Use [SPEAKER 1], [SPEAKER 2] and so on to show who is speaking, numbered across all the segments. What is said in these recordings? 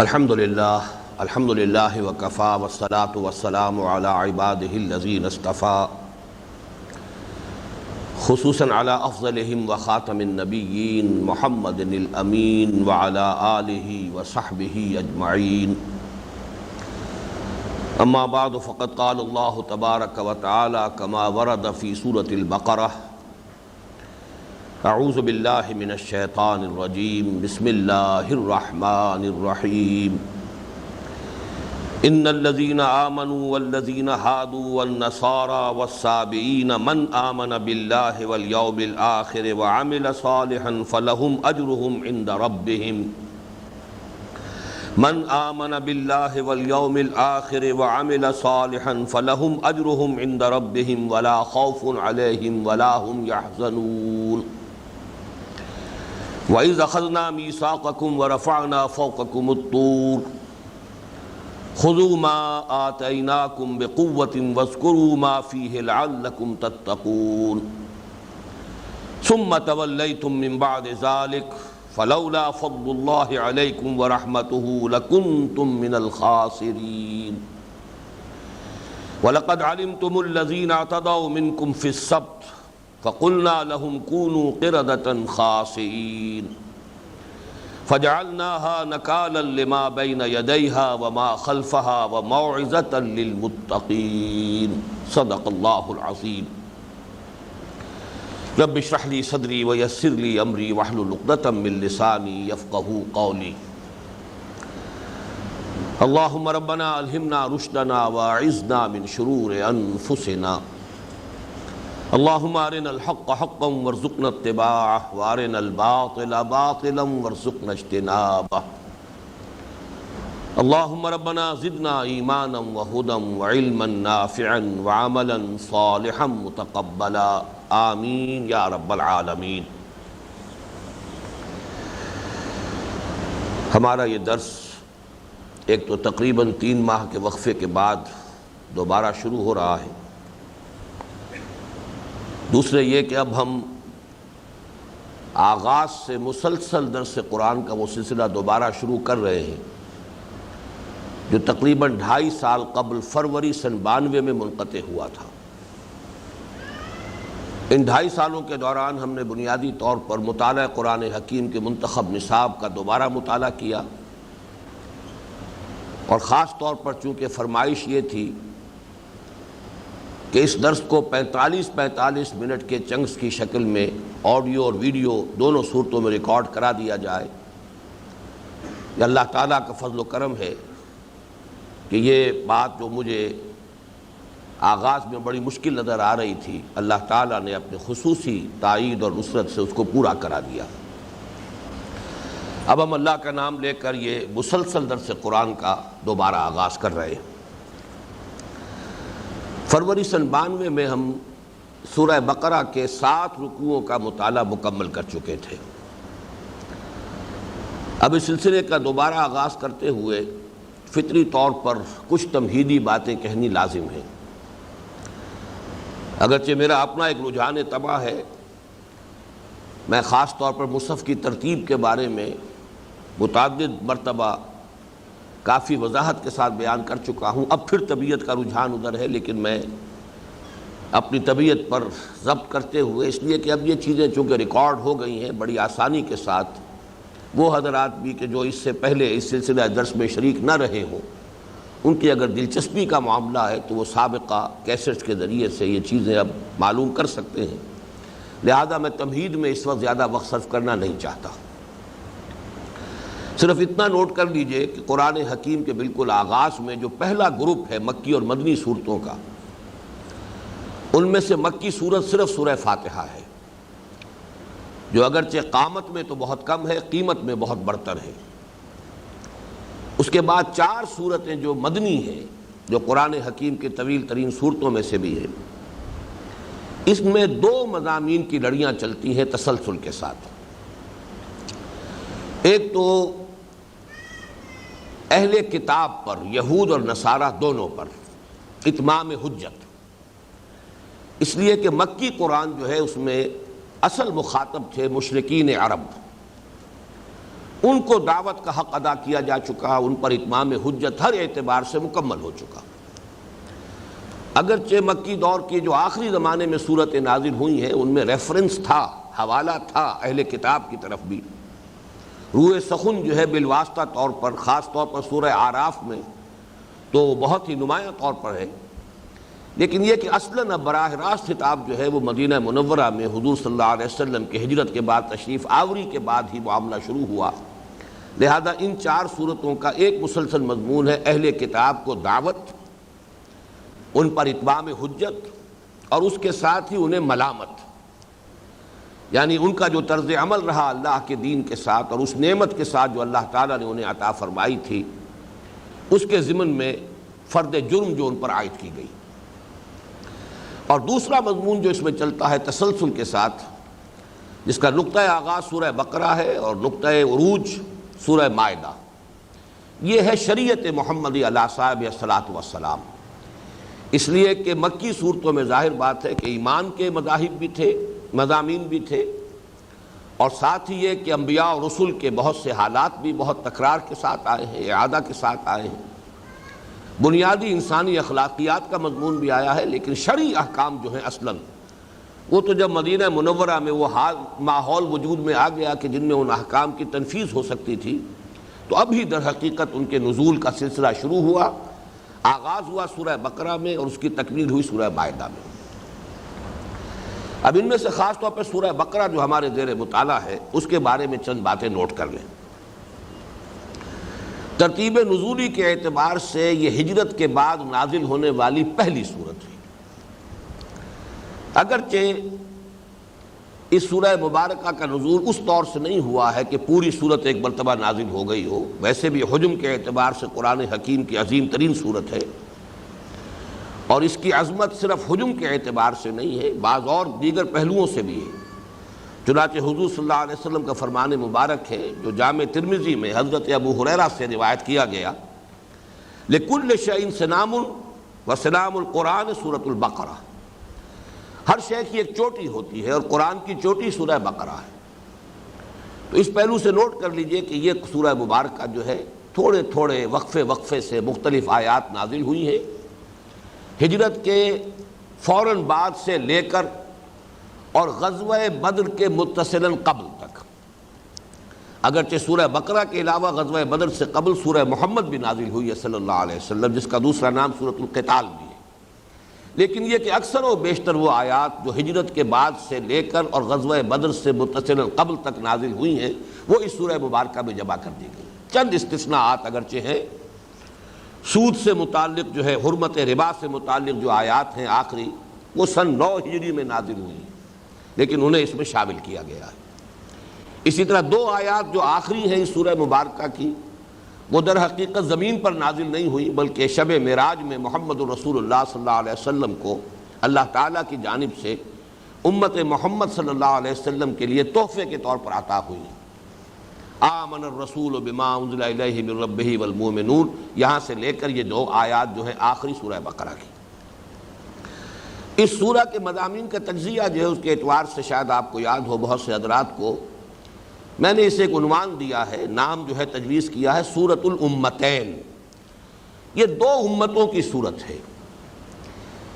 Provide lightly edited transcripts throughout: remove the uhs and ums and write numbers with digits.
[SPEAKER 1] الحمد للہ وکفا والصلاة والسلام علی عبادہ الذین اصطفیٰ خصوصاً علی افضلہم وخاتم النبیین محمد الامین وعلی آلہ وصحبہ اجمعین اما بعد فقد قال اللہ تبارک وتعالی کما ورد فی سورة البقرہ اعوذ باللہ من الشیطان الرجیم بسم اللہ الرحمن الرحیم ان الذین آمنوا والذین ہادوا والنصارى والسابئین من آمن باللہ والیوم الآخر وعمل صالحا فلہم اجرہم عند ربہم من آمن باللہ والیوم الآخر وعمل صالحا فلہم اجرہم عند ربہم ولا خوف علیہم ولا هم يحزنون وَإِذْ أَخَذْنَا مِيثَاقَكُمْ وَرَفَعْنَا فَوْقَكُمُ الطُّورَ خُذُوا مَا آتَيْنَاكُمْ بِقُوَّةٍ وَاذْكُرُوا مَا فِيهِ لَعَلَّكُمْ تَتَّقُونَ ثُمَّ تَوَلَّيْتُم مِّن بَعْدِ ذَلِكَ فَلَوْلَا فَضْلُ اللَّهِ عَلَيْكُمْ وَرَحْمَتُهُ لَكُنتُم مِّنَ الْخَاسِرِينَ وَلَقَدْ عَلِمْتُمُ الَّذِينَ اعْتَدَوْا مِنكُمْ فِي السَّبْتِ فَقُلْنَا لَهُمْ كُونُوا قِرَدَةً خَاسِئِينَ فَجَعَلْنَاهَا نَكَالًا لِمَا بَيْنَ يَدَيْهَا وَمَا خَلْفَهَا وَمَوْعِظَةً لِلْمُتَّقِينَ صدق اللہ العظیم رب اشرح لي صدری ويسر لي أمری واحلل عقدة من لسانی يفقهوا قولی اللهم ربنا ألهمنا رشدنا وأعذنا من شرور أنفسنا اللهم ارنا الحق حقا وارزقنا اتباعه وارنا الباطل باطلا وارزقنا اجتنابه اللهم ربنا زدنا ایمانا وهدى وعلما نافعا وعملا صالحا متقبلا آمین یا رب العالمین۔ ہمارا یہ درس ایک تو تقریباً 3 ماہ کے وقفے کے بعد دوبارہ شروع ہو رہا ہے، دوسرے یہ کہ اب ہم آغاز سے مسلسل درس قرآن کا وہ سلسلہ دوبارہ شروع کر رہے ہیں جو تقریباً 2.5 سال قبل فروری سن 92 میں منقطع ہوا تھا۔ ان 2.5 سالوں کے دوران ہم نے بنیادی طور پر مطالعہ قرآن حکیم کے منتخب نصاب کا دوبارہ مطالعہ کیا، اور خاص طور پر چونکہ فرمائش یہ تھی کہ اس درس کو 45 منٹ کے چنکس کی شکل میں آڈیو اور ویڈیو دونوں صورتوں میں ریکارڈ کرا دیا جائے۔ یہ اللہ تعالیٰ کا فضل و کرم ہے کہ یہ بات جو مجھے آغاز میں بڑی مشکل نظر آ رہی تھی، اللہ تعالیٰ نے اپنے خصوصی تائید اور نصرت سے اس کو پورا کرا دیا۔ اب ہم اللہ کا نام لے کر یہ مسلسل درس قرآن کا دوبارہ آغاز کر رہے ہیں۔ فروری سن 92 میں ہم سورہ بقرہ کے 7 رکوعوں کا مطالعہ مکمل کر چکے تھے۔ اب اس سلسلے کا دوبارہ آغاز کرتے ہوئے فطری طور پر کچھ تمہیدی باتیں کہنی لازم ہیں۔ اگرچہ میرا اپنا ایک رجحان طبع ہے، میں خاص طور پر مصحف کی ترتیب کے بارے میں متعدد مرتبہ کافی وضاحت کے ساتھ بیان کر چکا ہوں، اب پھر طبیعت کا رجحان ادھر ہے، لیکن میں اپنی طبیعت پر ضبط کرتے ہوئے، اس لیے کہ اب یہ چیزیں چونکہ ریکارڈ ہو گئی ہیں بڑی آسانی کے ساتھ، وہ حضرات بھی کہ جو اس سے پہلے اس سلسلہ درس میں شریک نہ رہے ہوں، ان کی اگر دلچسپی کا معاملہ ہے تو وہ سابقہ کیسٹس کے ذریعے سے یہ چیزیں اب معلوم کر سکتے ہیں، لہذا میں تمہید میں اس وقت زیادہ وقت صرف کرنا نہیں چاہتا۔ صرف اتنا نوٹ کر لیجئے کہ قرآن حکیم کے بالکل آغاز میں جو پہلا گروپ ہے مکی اور مدنی صورتوں کا، ان میں سے مکی صورت صرف سورہ فاتحہ ہے، جو اگرچہ قامت میں تو بہت کم ہے، قیمت میں بہت برتر ہے۔ اس کے بعد 4 صورتیں جو مدنی ہیں، جو قرآن حکیم کے طویل ترین صورتوں میں سے بھی ہیں، اس میں 2 مضامین کی لڑیاں چلتی ہیں تسلسل کے ساتھ۔ ایک تو اہل کتاب پر، یہود اور نصارہ دونوں پر اتمام حجت، اس لیے کہ مکی قرآن جو ہے اس میں اصل مخاطب تھے مشرکین عرب، ان کو دعوت کا حق ادا کیا جا چکا، ان پر اتمام حجت ہر اعتبار سے مکمل ہو چکا۔ اگرچہ مکی دور کی جو آخری زمانے میں صورتیں نازل ہوئی ہیں ان میں ریفرنس تھا، حوالہ تھا اہل کتاب کی طرف بھی، روح سخن جو ہے بالواسطہ طور پر، خاص طور پر سورہ اعراف میں تو بہت ہی نمایاں طور پر ہے، لیکن یہ کہ اصلاً اب براہ راست خطاب جو ہے وہ مدینہ منورہ میں حضور صلی اللہ علیہ وسلم کی ہجرت کے بعد، تشریف آوری کے بعد ہی معاملہ شروع ہوا۔ لہذا ان 4 صورتوں کا ایک مسلسل مضمون ہے اہل کتاب کو دعوت، ان پر اتمام حجت، اور اس کے ساتھ ہی انہیں ملامت، یعنی ان کا جو طرز عمل رہا اللہ کے دین کے ساتھ اور اس نعمت کے ساتھ جو اللہ تعالیٰ نے انہیں عطا فرمائی تھی، اس کے ضمن میں فرد جرم جو ان پر عائد کی گئی۔ اور دوسرا مضمون جو اس میں چلتا ہے تسلسل کے ساتھ، جس کا نقطہ آغاز سورہ بقرہ ہے اور نقطہ عروج سورہ مائدہ، یہ ہے شریعت محمدی علیہ صاحب الصلاۃ والسلام۔ اس لیے کہ مکی صورتوں میں ظاہر بات ہے کہ ایمان کے مذاہب بھی تھے، مضامین بھی تھے، اور ساتھ ہی یہ کہ انبیاء اور رسل کے بہت سے حالات بھی بہت تکرار کے ساتھ آئے ہیں، اعادہ کے ساتھ آئے ہیں، بنیادی انسانی اخلاقیات کا مضمون بھی آیا ہے، لیکن شرعی احکام جو ہیں اصلاً وہ تو جب مدینہ منورہ میں وہ ماحول وجود میں آ گیا کہ جن میں ان احکام کی تنفیذ ہو سکتی تھی، تو اب ہی در حقیقت ان کے نزول کا سلسلہ شروع ہوا، آغاز ہوا سورہ بقرہ میں اور اس کی تکمیل ہوئی سورہ مائدہ میں۔ اب ان میں سے خاص طور پر سورہ بقرہ جو ہمارے زیر مطالعہ ہے اس کے بارے میں چند باتیں نوٹ کر لیں۔ ترتیب نزولی کے اعتبار سے یہ ہجرت کے بعد نازل ہونے والی پہلی سورت ہے۔ اگرچہ اس سورہ مبارکہ کا نزول اس طور سے نہیں ہوا ہے کہ پوری سورت ایک مرتبہ نازل ہو گئی ہو، ویسے بھی حجم کے اعتبار سے قرآن حکیم کی عظیم ترین سورت ہے، اور اس کی عظمت صرف حجم کے اعتبار سے نہیں ہے، بعض اور دیگر پہلوؤں سے بھی ہے۔ چنانچہ حضور صلی اللہ علیہ وسلم کا فرمان مبارک ہے جو جامع ترمذی میں حضرت ابو ہریرہ سے روایت کیا گیا، لِكُلِّ شَيْءٍ سِنَامٌ وَسِنَامُ الْقُرْآنِ سورۃ البقرہ، ہر شے کی ایک چوٹی ہوتی ہے اور قرآن کی چوٹی سورہ بقرہ ہے۔ تو اس پہلو سے نوٹ کر لیجئے کہ یہ سورہ مبارکہ جو ہے تھوڑے تھوڑے وقفے سے مختلف آیات نازل ہوئی ہیں، ہجرت کے فوراً بعد سے لے کر اور غزوہ بدر کے متصلاً قبل تک۔ اگرچہ سورہ بقرہ کے علاوہ غزوہ بدر سے قبل سورہ محمد بھی نازل ہوئی ہے صلی اللہ علیہ وسلم، جس کا دوسرا نام سورۃ القتال بھی ہے، لیکن یہ کہ اکثر و بیشتر وہ آیات جو ہجرت کے بعد سے لے کر اور غزوہ بدر سے متصلاً قبل تک نازل ہوئی ہیں وہ اس سورہ مبارکہ میں جمع کر دی گئی۔ چند استثناءات اگرچہ ہیں، سود سے متعلق جو ہے، حرمت ربا سے متعلق جو آیات ہیں آخری، وہ سن 9 ہجری میں نازل ہوئی ہیں، لیکن انہیں اس میں شامل کیا گیا ہے۔ اسی طرح 2 آیات جو آخری ہیں اس سورہ مبارکہ کی، وہ در حقیقت زمین پر نازل نہیں ہوئی بلکہ شب معراج میں محمد رسول اللہ صلی اللہ علیہ وسلم کو اللہ تعالیٰ کی جانب سے امت محمد صلی اللہ علیہ وسلم کے لیے تحفے کے طور پر عطا ہوئی۔ آمن الرسول بما انزل الیہ من ربہ والمؤمنون، یہاں سے لے کر یہ 2 آیات جو ہے آخری سورہ بقرہ کی۔ اس سورہ کے مضامین کا تجزیہ جو ہے اس کے اعتبار سے شاید آپ کو یاد ہو، بہت سے حضرات کو، میں نے اسے ایک عنوان دیا ہے، نام جو ہے تجویز کیا ہے سورۃ الامتین۔ یہ 2 امتوں کی صورت ہے،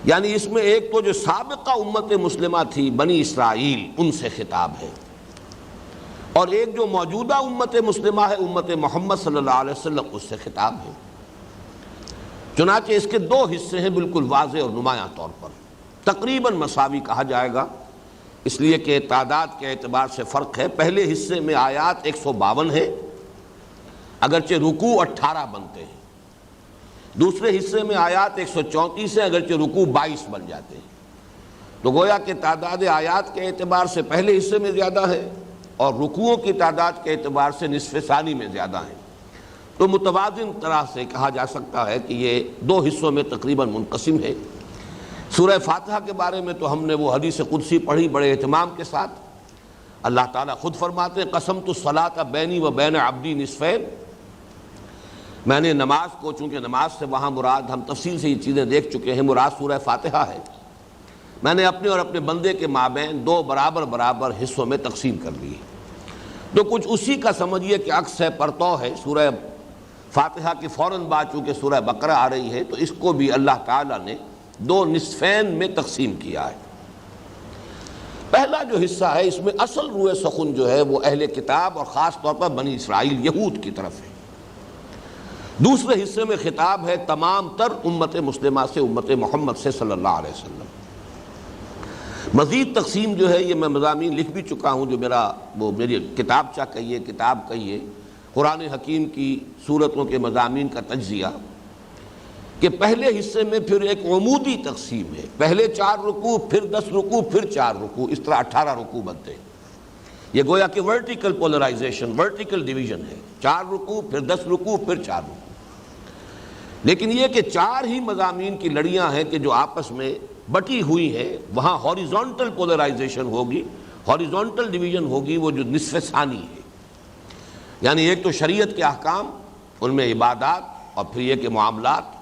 [SPEAKER 1] یعنی اس میں ایک تو جو سابقہ امت مسلمہ تھی بنی اسرائیل، ان سے خطاب ہے، اور ایک جو موجودہ امت مسلمہ ہے امت محمد صلی اللہ علیہ وسلم، اس سے خطاب ہے۔ چنانچہ اس کے 2 حصے ہیں بالکل واضح اور نمایاں طور پر، تقریباً مساوی کہا جائے گا، اس لیے کہ تعداد کے اعتبار سے فرق ہے۔ پہلے حصے میں آیات 152 ہیں، اگرچہ رکوع 18 بنتے ہیں، دوسرے حصے میں آیات 134 ہیں، اگرچہ رکوع 22 بن جاتے ہیں، تو گویا کہ تعداد آیات کے اعتبار سے پہلے حصے میں زیادہ ہے اور رکوعوں کی تعداد کے اعتبار سے نصف ثانی میں زیادہ ہیں، تو متوازن طرح سے کہا جا سکتا ہے کہ یہ 2 حصوں میں تقریباً منقسم ہے۔ سورہ فاتحہ کے بارے میں تو ہم نے وہ حدیث قدسی پڑھی بڑے اہتمام کے ساتھ، اللہ تعالیٰ خود فرماتے ہیں قسمت الصلاۃ بینی و بین عبدی نصفین، میں نے نماز کو، چونکہ نماز سے وہاں مراد، ہم تفصیل سے یہ چیزیں دیکھ چکے ہیں، مراد سورہ فاتحہ ہے، میں نے اپنے اور اپنے بندے کے مابین 2 برابر حصوں میں تقسیم کر لی۔ تو کچھ اسی کا سمجھیے کہ عکس ہے، پرتو ہے۔ سورہ فاتحہ کی فوراً بعد چونکہ سورہ بقرہ آ رہی ہے تو اس کو بھی اللہ تعالیٰ نے دو نصفین میں تقسیم کیا ہے۔ پہلا جو حصہ ہے اس میں اصل روئے سخن جو ہے وہ اہل کتاب اور خاص طور پر بنی اسرائیل یہود کی طرف ہے۔ دوسرے حصے میں خطاب ہے تمام تر امت مسلمہ سے، امت محمد سے صلی اللہ علیہ وسلم۔ مزید تقسیم جو ہے یہ میں مضامین لکھ بھی چکا ہوں، جو میری کتابچہ کہیے، کتاب کہیے، قرآن حکیم کی سورتوں کے مضامین کا تجزیہ، کہ پہلے حصے میں پھر ایک عمودی تقسیم ہے، پہلے 4 رکوع، پھر 10 رکوع، پھر 4 رکوع، اس طرح 18 رکوع بنتے ہیں۔ یہ گویا کہ ورٹیکل پولرائزیشن، ورٹیکل ڈویژن ہے، 4 رکوع، پھر 10 رکوع، پھر 4 رکوع۔ لیکن یہ کہ 4 ہی مضامین کی لڑیاں ہیں کہ جو آپس میں بٹی ہوئی ہیں، وہاں ہاریزونٹل پولرائزیشن ہوگی، ہاریزونٹل ڈویژن ہوگی، وہ جو نصف ثانی ہے۔ یعنی ایک تو شریعت کے احکام، ان میں عبادات، اور پھر یہ کہ معاملات،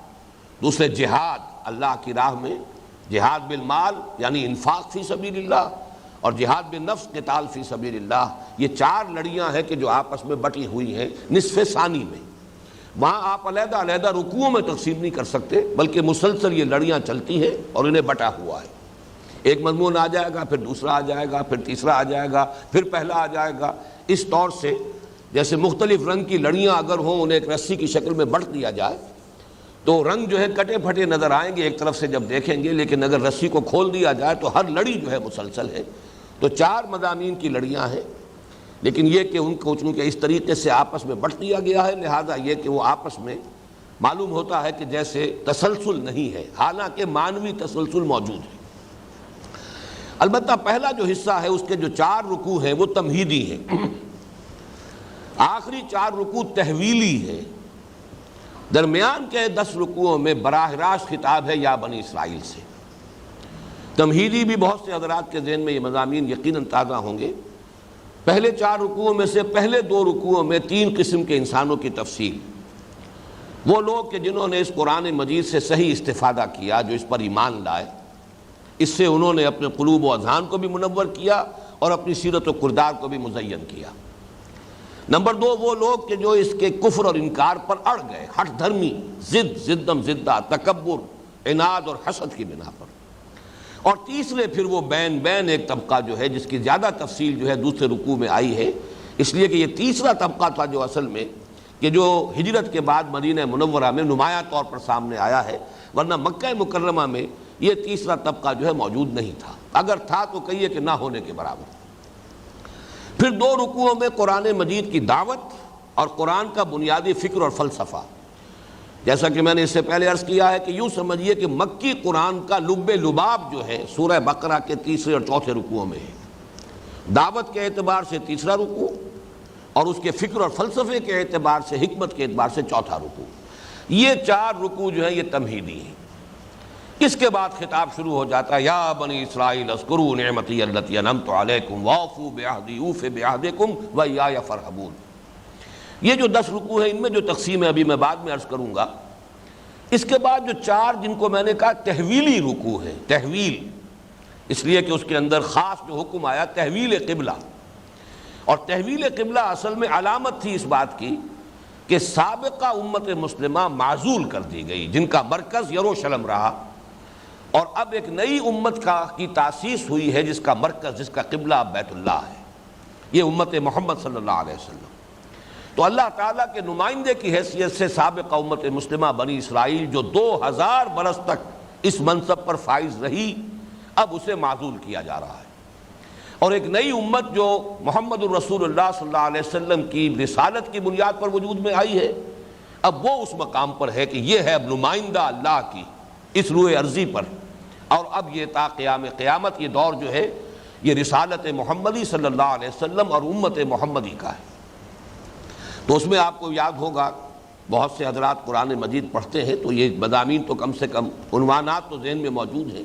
[SPEAKER 1] دوسرے جہاد اللہ کی راہ میں، جہاد بالمال یعنی انفاق فی سبیل اللہ، اور جہاد بالنفس قتال فی سبیل اللہ۔ یہ 4 لڑیاں ہیں کہ جو آپس میں بٹی ہوئی ہیں نصف ثانی میں۔ وہاں آپ علیحدہ علیحدہ رکوعوں میں تقسیم نہیں کر سکتے، بلکہ مسلسل یہ لڑیاں چلتی ہیں اور انہیں بٹا ہوا ہے۔ ایک مضمون آ جائے گا، پھر دوسرا آ جائے گا، پھر تیسرا آ جائے گا، پھر پہلا آ جائے گا۔ اس طور سے جیسے مختلف رنگ کی لڑیاں اگر ہوں، انہیں ایک رسی کی شکل میں بٹ دیا جائے تو رنگ جو ہے کٹے پھٹے نظر آئیں گے ایک طرف سے جب دیکھیں گے، لیکن اگر رسی کو کھول دیا جائے تو ہر لڑی جو ہے مسلسل ہے۔ تو 4 مضامین کی لڑیاں ہیں، لیکن یہ کہ ان کو چونکہ اس طریقے سے آپس میں بٹ دیا گیا ہے، لہذا یہ کہ وہ آپس میں معلوم ہوتا ہے کہ جیسے تسلسل نہیں ہے، حالانکہ معنوی تسلسل موجود ہے۔ البتہ پہلا جو حصہ ہے اس کے جو 4 رکوع ہیں وہ تمہیدی ہیں، آخری 4 رکوع تحویلی ہے، درمیان کے 10 رکوعوں میں براہ راست خطاب ہے یا بنی اسرائیل سے۔ تمہیدی بھی بہت سے حضرات کے ذہن میں یہ مضامین یقیناً تازہ ہوں گے۔ پہلے 4 رکوعوں میں سے پہلے 2 رکوعوں میں 3 قسم کے انسانوں کی تفصیل، وہ لوگ کہ جنہوں نے اس قرآن مجید سے صحیح استفادہ کیا، جو اس پر ایمان لائے، اس سے انہوں نے اپنے قلوب و اذہان کو بھی منور کیا اور اپنی سیرت و کردار کو بھی مزین کیا۔ نمبر 2 وہ لوگ کہ جو اس کے کفر اور انکار پر اڑ گئے، ہٹ دھرمی، زدم زدہ، تکبر، عناد اور حسد کی بنا پر۔ اور تیسرے پھر وہ بین ایک طبقہ جو ہے جس کی زیادہ تفصیل جو ہے دوسرے رکوع میں آئی ہے، اس لیے کہ یہ تیسرا طبقہ تھا جو اصل میں کہ جو ہجرت کے بعد مدینہ منورہ میں نمایاں طور پر سامنے آیا ہے، ورنہ مکہ مکرمہ میں یہ تیسرا طبقہ جو ہے موجود نہیں تھا، اگر تھا تو کہیے کہ نہ ہونے کے برابر۔ پھر 2 رکوعوں میں قرآن مجید کی دعوت اور قرآن کا بنیادی فکر اور فلسفہ، جیسا کہ میں نے اس سے پہلے عرض کیا ہے کہ یوں سمجھیے کہ مکی قرآن کا لب لباب جو ہے سورہ بقرہ کے 3 اور 4 رکوعوں میں ہے۔ دعوت کے اعتبار سے 3 رکوع اور اس کے فکر اور فلسفے کے اعتبار سے، حکمت کے اعتبار سے 4 رکوع۔ یہ 4 رکوع جو ہیں یہ تمہیدی ہیں۔ اس کے بعد خطاب شروع ہو جاتا ہے، یا بنی اسرائیل اذکروا نعمتی التی انعمت علیکم واوفوا بعہدی اوف بعہدکم وایای فارہبون۔ یہ جو 10 رکوع ہیں ان میں جو تقسیم ہے ابھی میں بعد میں عرض کروں گا۔ اس کے بعد جو 4 جن کو میں نے کہا تحویلی رکوع ہے، تحویل اس لیے کہ اس کے اندر خاص جو حکم آیا تحویل قبلہ، اور تحویل قبلہ اصل میں علامت تھی اس بات کی کہ سابقہ امت مسلمہ معزول کر دی گئی، جن کا مرکز یروشلم رہا، اور اب ایک نئی امت کی تاسیس ہوئی ہے جس کا مرکز، جس کا قبلہ بیت اللہ ہے، یہ امت محمد صلی اللہ علیہ وسلم۔ تو اللہ تعالیٰ کے نمائندے کی حیثیت سے سابقہ امت مسلمہ بنی اسرائیل جو 2000 برس تک اس منصب پر فائز رہی، اب اسے معزول کیا جا رہا ہے، اور ایک نئی امت جو محمد الرسول اللہ صلی اللہ علیہ وسلم کی رسالت کی بنیاد پر وجود میں آئی ہے، اب وہ اس مقام پر ہے کہ یہ ہے اب نمائندہ اللہ کی اس روئے ارضی پر، اور اب یہ تا قیام قیامت یہ دور جو ہے یہ رسالت محمدی صلی اللہ علیہ وسلم اور امت محمدی کا ہے۔ تو اس میں آپ کو یاد ہوگا، بہت سے حضرات قرآن مجید پڑھتے ہیں تو یہ مضامین تو کم سے کم عنوانات تو ذہن میں موجود ہیں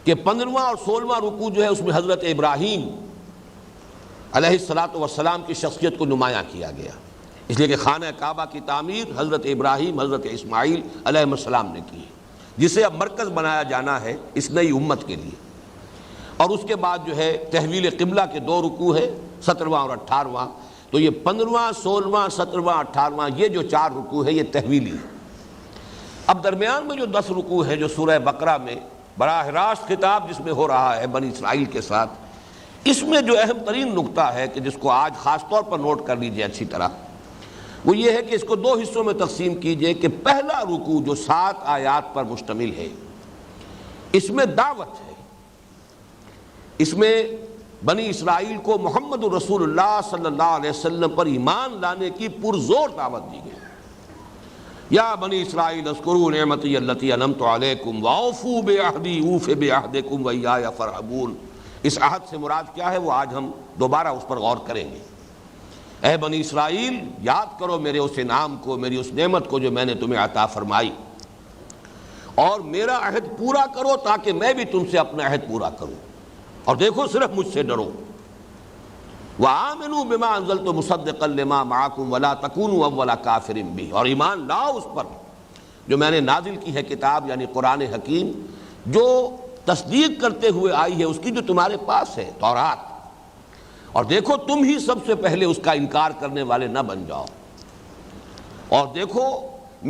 [SPEAKER 1] کہ 15واں اور 16واں رکوع جو ہے اس میں حضرت ابراہیم علیہ السلام کی شخصیت کو نمایاں کیا گیا، اس لیے کہ خانہ کعبہ کی تعمیر حضرت ابراہیم، حضرت اسماعیل علیہ السلام نے کی ہے، جسے اب مرکز بنایا جانا ہے اس نئی امت کے لیے۔ اور اس کے بعد جو ہے تحویل قبلہ کے 2 رکوع ہے، 17واں اور 18واں. تو یہ 15واں 16واں 17واں 18واں یہ جو 4 رکوع ہے یہ تحویلی ہے. اب درمیان میں جو 10 رکوع ہے جو سورہ بقرہ میں براہ راست خطاب جس میں ہو رہا ہے بنی اسرائیل کے ساتھ، اس میں جو اہم ترین نقطہ ہے کہ جس کو آج خاص طور پر نوٹ کر لیجئے اچھی طرح، وہ یہ ہے کہ اس کو 2 حصوں میں تقسیم کیجئے کہ پہلا رکوع جو 7 آیات پر مشتمل ہے اس میں دعوت ہے، اس میں بنی اسرائیل کو محمد رسول اللہ صلی اللہ علیہ وسلم پر ایمان لانے کی پرزور دعوت دی گئی. یا بنی اسرائیل اذکروا نعمتی التی انعمت علیکم واوفوا بعہدی اوف بعہدکم وایای فارہبون. اس عہد سے مراد کیا ہے وہ آج ہم دوبارہ اس پر غور کریں گے. اے بنی اسرائیل یاد کرو میرے اس انعام کو، میری اس نعمت کو جو میں نے تمہیں عطا فرمائی، اور میرا عہد پورا کرو تاکہ میں بھی تم سے اپنا عہد پورا کروں، اور دیکھو صرف مجھ سے ڈرو. وَآمِنُوا بِمَا أَنزَلْتُ مُصَدِّقًا لِمَا مَعَكُمْ وَلَا تَكُونُوا أَوَّلَ كَافِرٍ بِهِ. اور ایمان لاؤ اس پر جو میں نے نازل کی ہے کتاب یعنی قرآن حکیم، جو تصدیق کرتے ہوئے آئی ہے اس کی جو تمہارے پاس ہے تورات، اور دیکھو تم ہی سب سے پہلے اس کا انکار کرنے والے نہ بن جاؤ. اور دیکھو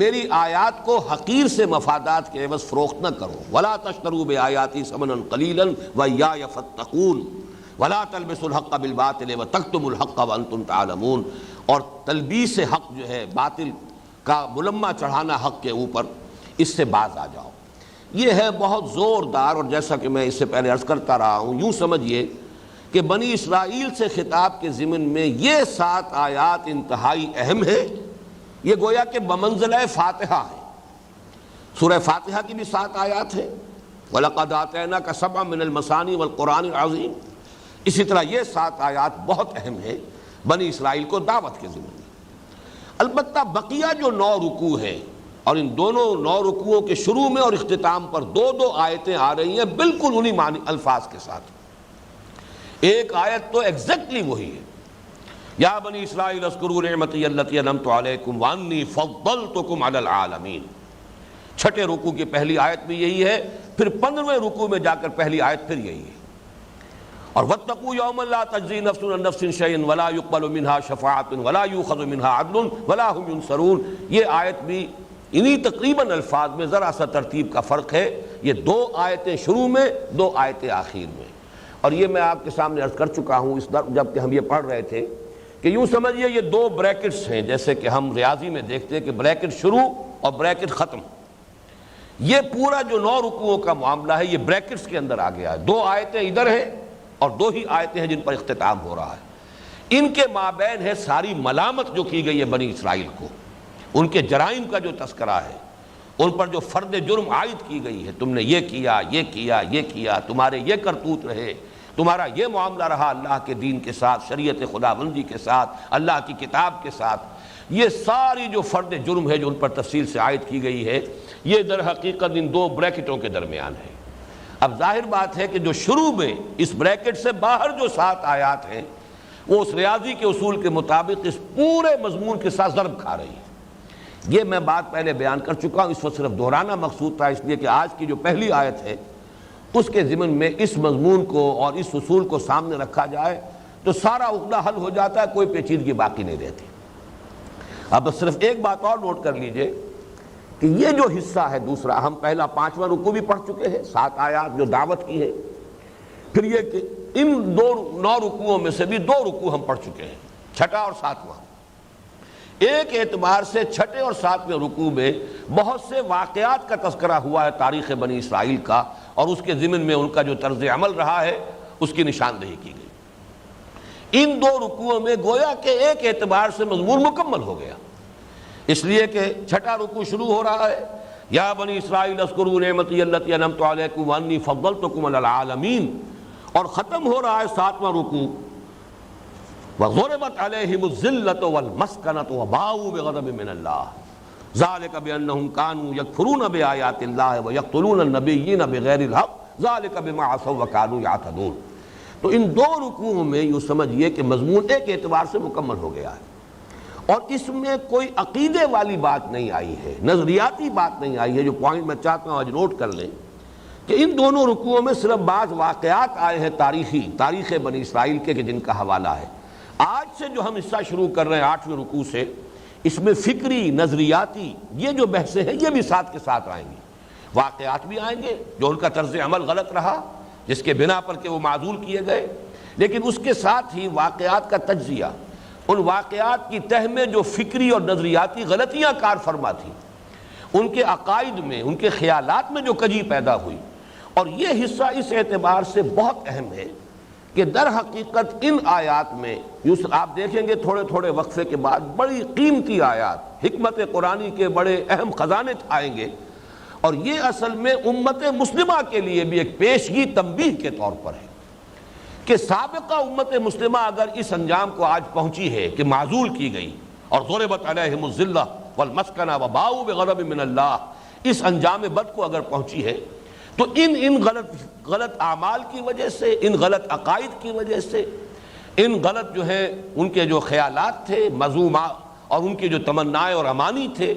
[SPEAKER 1] میری آیات کو حقیر سے مفادات کے عوض فروخت نہ کرو. وَلَا تَشْتَرُوا بِآيَاتِي ثَمَنًا قَلِيلًا وَإِيَّايَ فَاتَّقُونِ وَلَا تَلْبِسُوا الْحَقَّ بِالْبَاطِلِ وَتَكْتُمُوا الْحَقَّ وَأَنْتُمْ تَعْلَمُونَ. اور تلبیس حق جو ہے، باطل کا ملمہ چڑھانا حق کے اوپر، اس سے باز آ جاؤ. یہ ہے بہت زوردار، اور جیسا کہ میں اس سے پہلے عرض کرتا رہا ہوں، یوں سمجھیے کہ بنی اسرائیل سے خطاب کے ضمن میں یہ 7 آیات انتہائی اہم ہے. یہ گویا کہ بمنزلہ فاتحہ ہے. سورہ فاتحہ کی بھی 7 آیات ہیں. وَلَقَدْ آتَيْنَاكَ سَبْعًا مِنَ الْمَثَانِي وَالْقُرْآنِ الْعَظِيمِ. اسی طرح یہ 7 آیات بہت اہم ہیں بنی اسرائیل کو دعوت کے ضمن میں. البتہ بقیہ جو 9 رکوع ہیں، اور ان دونوں 9 رکوعوں کے شروع میں اور اختتام پر 2 آیتیں آ رہی ہیں بالکل انہی معنی الفاظ کے ساتھ. ایک آیت تو ایگزیکٹلی وہی ہے، یا بنی اسرائیل اذکروا نعمتی التی انعمت علیکم وانی فضلتکم علی العالمین. 6 رکوع کی پہلی آیت بھی یہی ہے، پھر 15ویں رکوع میں جا کر پہلی آیت پھر یہی ہے. اور واتقوا یوما لا تجزی نفس عن نفس شیئا ولا یقبل منها شفاعۃ ولا یؤخذ منها عدل ولا هم ينصرون. یہ آیت بھی انہی تقریباً الفاظ میں ذرا سا ترتیب کا فرق ہے. یہ 2 آیتیں شروع میں، 2 آیتیں آخر میں. اور یہ میں آپ کے سامنے عرض کر چکا ہوں اس جب کہ ہم یہ پڑھ رہے تھے کہ یوں سمجھیے یہ 2 بریکٹس ہیں، جیسے کہ ہم ریاضی میں دیکھتے ہیں کہ بریکٹ شروع اور بریکٹ ختم. یہ پورا جو 9 رکوعوں کا معاملہ ہے یہ بریکٹس کے اندر آ گیا ہے. 2 آیتیں ادھر ہیں اور 2 ہی آیتیں ہیں جن پر اختتام ہو رہا ہے. ان کے مابین ہے ساری ملامت جو کی گئی ہے بنی اسرائیل کو، ان کے جرائم کا جو تذکرہ ہے، ان پر جو فرد جرم عائد کی گئی ہے. تم نے یہ کیا، یہ کیا، یہ کیا، تمہارے یہ کرتوت رہے، تمہارا یہ معاملہ رہا اللہ کے دین کے ساتھ، شریعت خداوندی کے ساتھ، اللہ کی کتاب کے ساتھ. یہ ساری جو فرد جرم ہے جو ان پر تفصیل سے عائد کی گئی ہے، یہ در حقیقت ان 2 بریکٹوں کے درمیان ہے. اب ظاہر بات ہے کہ جو شروع میں اس بریکٹ سے باہر جو 7 آیات ہیں وہ اس ریاضی کے اصول کے مطابق اس پورے مضمون کے ساتھ ضرب کھا رہی ہے. یہ میں بات پہلے بیان کر چکا ہوں، اس وقت صرف دہرانا مقصود تھا، اس لیے کہ آج کی جو پہلی آیت ہے اس کے ضمن میں اس مضمون کو اور اس اصول کو سامنے رکھا جائے تو سارا عقدہ حل ہو جاتا ہے، کوئی پیچیدگی باقی نہیں رہتی. اب صرف ایک بات اور نوٹ کر لیجئے کہ یہ جو حصہ ہے دوسرا، ہم پہلا 5واں رکوع بھی پڑھ چکے ہیں، 7 آیات جو دعوت کی ہے. پھر یہ کہ ان 9 رکوعوں میں سے بھی 2 رکوع ہم پڑھ چکے ہیں، 6واں اور 7واں. ایک اعتبار سے 6 اور 7ویں رکوع میں بہت سے واقعات کا تذکرہ ہوا ہے تاریخ بنی اسرائیل کا، اور اس کے ضمن میں ان کا جو طرز عمل رہا ہے اس کی نشاندہی کی گئی. ان 2 رکوعوں میں گویا کہ ایک اعتبار سے مضمون مکمل ہو گیا، اس لیے کہ 6واں رکوع شروع ہو رہا ہے یا بنی اسرائیل اذکروا نعمتی التی انعمت علیکم وانی فضلتکم علی العالمین، اور ختم ہو رہا ہے 7واں رکوع وَضُرِبَتْ عَلَيْهِمُ الذِّلَّةُ وَالْمَسْكَنَةُ وَبَاءُوا بِغَضَبٍ مِّنَ اللَّهِ ذَلِكَ بِأَنَّهُمْ كَانُوا يَكْفُرُونَ بِآيَاتِ اللَّهِ وَيَقْتُلُونَ النَّبِيِّينَ بِغَيْرِ الْحَقِّ ذَلِكَ بِمَا عَصَوْا وَكَانُوا يَعْتَدُونَ. تو ان 2 رکوعوں میں یوں سمجھیے کہ مضمون ایک اعتبار سے مکمل ہو گیا ہے، اور اس میں کوئی عقیدے والی بات نہیں آئی ہے، نظریاتی بات نہیں آئی ہے. جو پوائنٹ میں چاہتا ہوں آج نوٹ کر لیں کہ ان دونوں رکوعوں میں صرف بعض واقعات آئے ہیں تاریخی، تاریخ بنی اسرائیل کے، کہ جن کا حوالہ ہے. آج سے جو ہم حصہ شروع کر رہے ہیں 8ویں رکوع سے، اس میں فکری، نظریاتی یہ جو بحثیں ہیں یہ بھی ساتھ کے ساتھ آئیں گی، واقعات بھی آئیں گے جو ان کا طرز عمل غلط رہا جس کے بنا پر کہ وہ معزول کیے گئے، لیکن اس کے ساتھ ہی واقعات کا تجزیہ، ان واقعات کی تہ میں جو فکری اور نظریاتی غلطیاں کار فرما تھیں، ان کے عقائد میں، ان کے خیالات میں جو کجی پیدا ہوئی۔ اور یہ حصہ اس اعتبار سے بہت اہم ہے کہ در حقیقت ان آیات میں آپ دیکھیں گے تھوڑے تھوڑے وقفے کے بعد بڑی قیمتی آیات، حکمت قرآنی کے بڑے اہم خزانے آئیں گے، اور یہ اصل میں امت مسلمہ کے لیے بھی ایک پیشگی تنبیہ کے طور پر ہے کہ سابقہ امت مسلمہ اگر اس انجام کو آج پہنچی ہے کہ معزول کی گئی اور ضربت علیہم الذلہ والمسکنہ وباؤوا بغضب من اللہ، اس انجام بد کو اگر پہنچی ہے تو ان غلط اعمال کی وجہ سے، ان غلط عقائد کی وجہ سے، ان غلط جو ہے ان کے جو خیالات تھے مذمومات اور ان کے جو تمنائیں اور امانی تھے،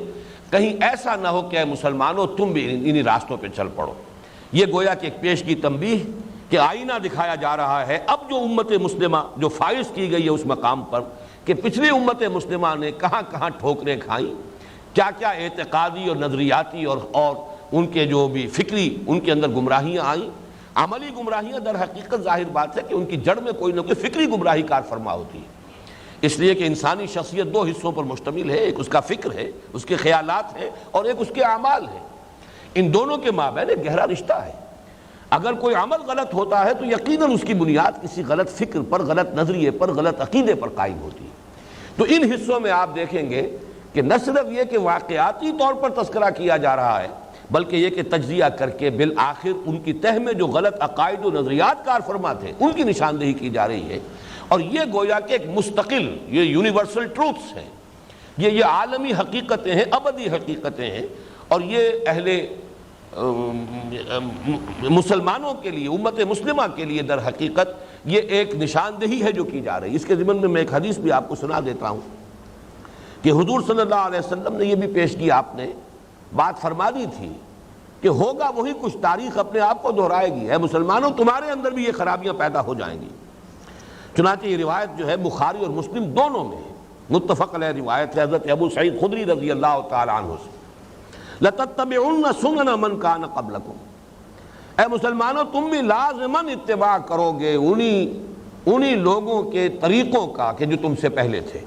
[SPEAKER 1] کہیں ایسا نہ ہو کہ اے مسلمانوں تم بھی انہی راستوں پہ چل پڑو۔ یہ گویا کہ ایک پیشگی تنبیہ کہ آئینہ دکھایا جا رہا ہے اب جو امت مسلمہ جو فائز کی گئی ہے اس مقام پر کہ پچھلی امت مسلمہ نے کہاں کہاں ٹھوکریں کھائیں، کیا کیا اعتقادی اور نظریاتی اور ان کے جو بھی فکری ان کے اندر گمراہیاں آئیں، عملی گمراہیاں در حقیقت ظاہر بات ہے کہ ان کی جڑ میں کوئی نہ کوئی فکری گمراہی کار فرما ہوتی ہے، اس لیے کہ انسانی شخصیت 2 حصوں پر مشتمل ہے، ایک اس کا فکر ہے، اس کے خیالات ہیں، اور ایک اس کے اعمال ہیں۔ ان دونوں کے مابین ایک گہرا رشتہ ہے۔ اگر کوئی عمل غلط ہوتا ہے تو یقیناً اس کی بنیاد کسی غلط فکر پر، غلط نظریے پر، غلط عقیدے پر قائم ہوتی ہے۔ تو ان حصوں میں آپ دیکھیں گے کہ نہ صرف یہ کہ واقعاتی طور پر تذکرہ کیا جا رہا ہے بلکہ یہ کہ تجزیہ کر کے بالآخر ان کی تہ میں جو غلط عقائد و نظریات کار فرما تھے ان کی نشاندہی کی جا رہی ہے، اور یہ گویا کہ ایک مستقل، یہ یونیورسل ٹروتھس ہیں، یہ عالمی حقیقتیں ہیں، ابدی حقیقتیں ہیں، اور یہ اہل مسلمانوں کے لیے، امت مسلمہ کے لیے در حقیقت یہ ایک نشاندہی ہے جو کی جا رہی ہے۔ اس کے ضمن میں ایک حدیث بھی آپ کو سنا دیتا ہوں کہ حضور صلی اللہ علیہ وسلم نے یہ بھی پیش کی، آپ نے بات فرما دی تھی کہ ہوگا وہی کچھ، تاریخ اپنے آپ کو دہرائے گی، اے مسلمانوں تمہارے اندر بھی یہ خرابیاں پیدا ہو جائیں گی۔ چنانچہ یہ روایت جو ہے بخاری اور مسلم دونوں میں متفق علیہ روایت ہے حضرت ابو سعید خدری رضی اللہ تعالی عنہ سے، لَتَتَّبِعُنَّ سُنَنَ مَنْ كَانَ قَبْلَكُمْ، اے مسلمانوں تم بھی لازماً اتباع کرو گے انہی لوگوں کے طریقوں کا کہ جو تم سے پہلے تھے،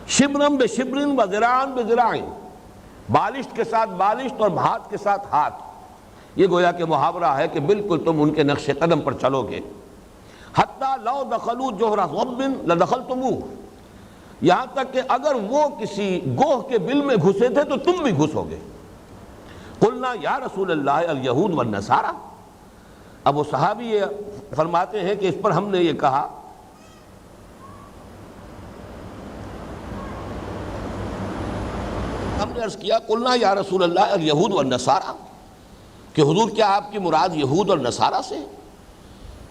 [SPEAKER 1] شبرن بشبرن و ذراعن بذراعن، بالشت کے ساتھ بالشت اور ہاتھ کے ساتھ ہاتھ۔ یہ گویا کہ محاورہ ہے کہ بالکل تم ان کے نقش قدم پر چلو گے۔ حتیٰ لو دخلوا جوہر ضب لدخلتموہ، یہاں تک کہ اگر وہ کسی گوہ کے بل میں گھسے تھے تو تم بھی گھسو گے۔ قلنا یا رسول اللہ الیہود والنصارى، اب وہ صحابی یہ فرماتے ہیں کہ اس پر ہم نے یہ کہا ہم نے عرض کیا قلنا یا رسول اللہ الیہود والنصارى، کہ حضور کیا آپ کی مراد یہود اور نصارہ سے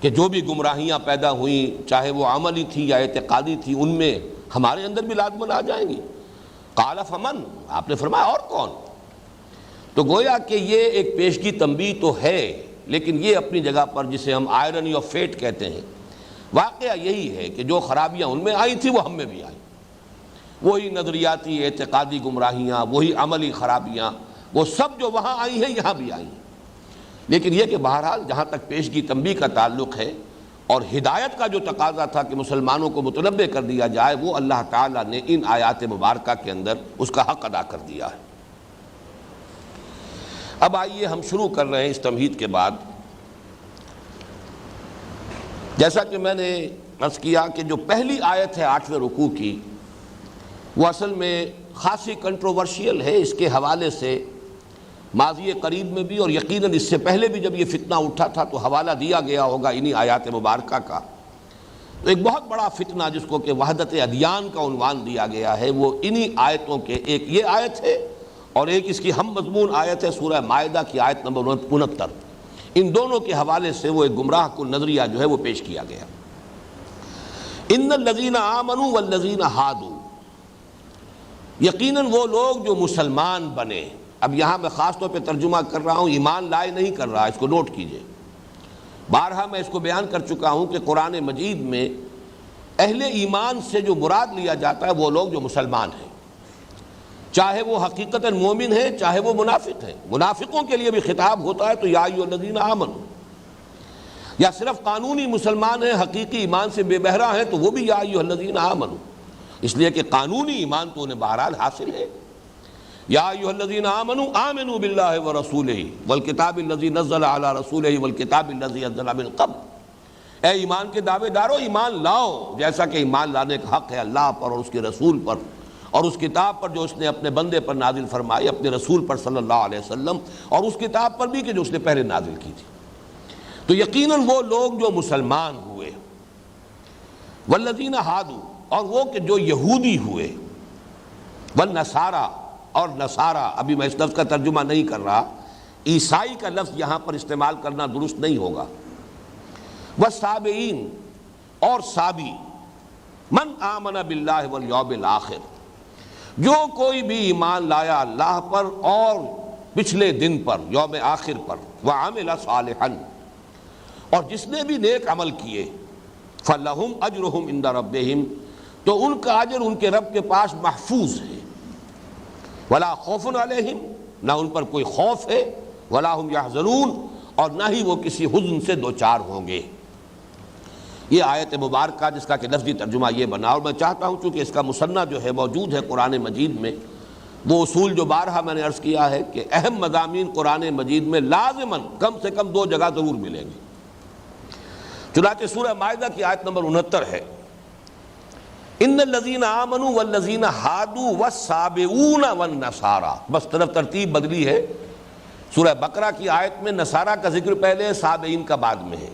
[SPEAKER 1] کہ جو بھی گمراہیاں پیدا ہوئیں چاہے وہ عملی تھی یا اعتقادی تھی ان میں ہمارے اندر بھی لازماً آ جائیں گی؟ قال فمن، آپ نے فرمایا اور کون؟ تو گویا کہ یہ ایک پیشگی تنبیہ تو ہے، لیکن یہ اپنی جگہ پر جسے ہم آئرنی آف فیٹ کہتے ہیں، واقعہ یہی ہے کہ جو خرابیاں ان میں آئی تھیں وہ ہم میں بھی آئیں، وہی نظریاتی اعتقادی گمراہیاں، وہی عملی خرابیاں، وہ سب جو وہاں آئی ہیں یہاں بھی آئی ہیں۔ لیکن یہ کہ بہرحال جہاں تک پیشگی تنبیہ کا تعلق ہے اور ہدایت کا جو تقاضا تھا کہ مسلمانوں کو متنبہ کر دیا جائے، وہ اللہ تعالیٰ نے ان آیات مبارکہ کے اندر اس کا حق ادا کر دیا ہے۔ اب آئیے ہم شروع کر رہے ہیں اس تمہید کے بعد۔ جیسا کہ میں نے عرض کیا کہ جو پہلی آیت ہے 8ویں رکوع کی، وہ اصل میں خاصی کنٹروورشیل ہے، اس کے حوالے سے ماضی قریب میں بھی اور یقیناً اس سے پہلے بھی جب یہ فتنہ اٹھا تھا تو حوالہ دیا گیا ہوگا انہی آیات مبارکہ کا۔ تو ایک بہت بڑا فتنہ جس کو کہ وحدت ادیان کا عنوان دیا گیا ہے، وہ انہی آیتوں کے، ایک یہ آیت ہے اور ایک اس کی ہم مضمون آیت ہے سورہ مائدہ کی آیت نمبر 69، ان دونوں کے حوالے سے وہ ایک گمراہ کن نظریہ جو ہے وہ پیش کیا گیا۔ ان الذین آمنوا والذین ہادوا، یقیناً وہ لوگ جو مسلمان بنے، اب یہاں میں خاص طور پہ ترجمہ کر رہا ہوں، ایمان لائے نہیں کر رہا، اس کو نوٹ کیجئے۔ بارہا میں اس کو بیان کر چکا ہوں کہ قرآن مجید میں اہل ایمان سے جو مراد لیا جاتا ہے وہ لوگ جو مسلمان ہیں، چاہے وہ حقیقتاً مومن ہیں چاہے وہ منافق ہیں۔ منافقوں کے لیے بھی خطاب ہوتا ہے تو یا ایھا الذین آمنوا، یا صرف قانونی مسلمان ہیں حقیقی ایمان سے بے بہرا ہیں تو وہ بھی یا ایھا الذین آمنوا، اس لیے کہ قانونی ایمان تو انہیں بہرحال حاصل ہے۔ یا ایھا الذین آمنوا آمنوا باللہ ورسولہ والکتاب الذی نزل علی رسولہ والکتاب الذی انزل من قبل، اے ایمان کے دعوے دارو ایمان لاؤ، جیسا کہ ایمان لانے کا حق ہے اللہ پر اور اس کے رسول پر اور اس کتاب پر جو اس نے اپنے بندے پر نازل فرمائی، اپنے رسول پر صلی اللہ علیہ وسلم، اور اس کتاب پر بھی کہ جو اس نے پہلے نازل کی تھی۔ تو یقیناً وہ لوگ جو مسلمان ہوئے، والذین ہادوا، اور وہ کہ جو یہودی ہوئے، والنصارى، اور نصارہ، ابھی میں اس لفظ کا ترجمہ نہیں کر رہا، عیسائی کا لفظ یہاں پر استعمال کرنا درست نہیں ہوگا، والصابئین، اور صابی، من آمن باللہ والیوم الآخر، جو کوئی بھی ایمان لایا اللہ پر اور پچھلے دن پر، یوم آخر پر، وعمل صالحا، اور جس نے بھی نیک عمل کیے، فلہم اجرہم عند ربہم، تو ان کا اجر ان کے رب کے پاس محفوظ ہے، ولا خوف علیہم، نہ ان پر کوئی خوف ہے، ولا ہم یحزنون، اور نہ ہی وہ کسی حزن سے دوچار ہوں گے۔ یہ آیت مبارکہ جس کا کہ لفظی ترجمہ یہ بنا، اور میں چاہتا ہوں چونکہ اس کا مصنع جو ہے موجود ہے قرآن مجید میں، وہ اصول جو بارہا میں نے عرض کیا ہے کہ اہم مضامین قرآن مجید میں لازماً کم سے کم 2 جگہ ضرور ملیں گے۔ چنانچہ سورہ مائدہ کی آیت نمبر 69 ہے، ان الذین آمنوا والذین ہادوا والصابئون والنصارى، بس طرف ترتیب بدلی ہے، سورہ بقرہ کی آیت میں نصارہ کا ذکر پہلے ہے، صابئین کا بعد میں ہے،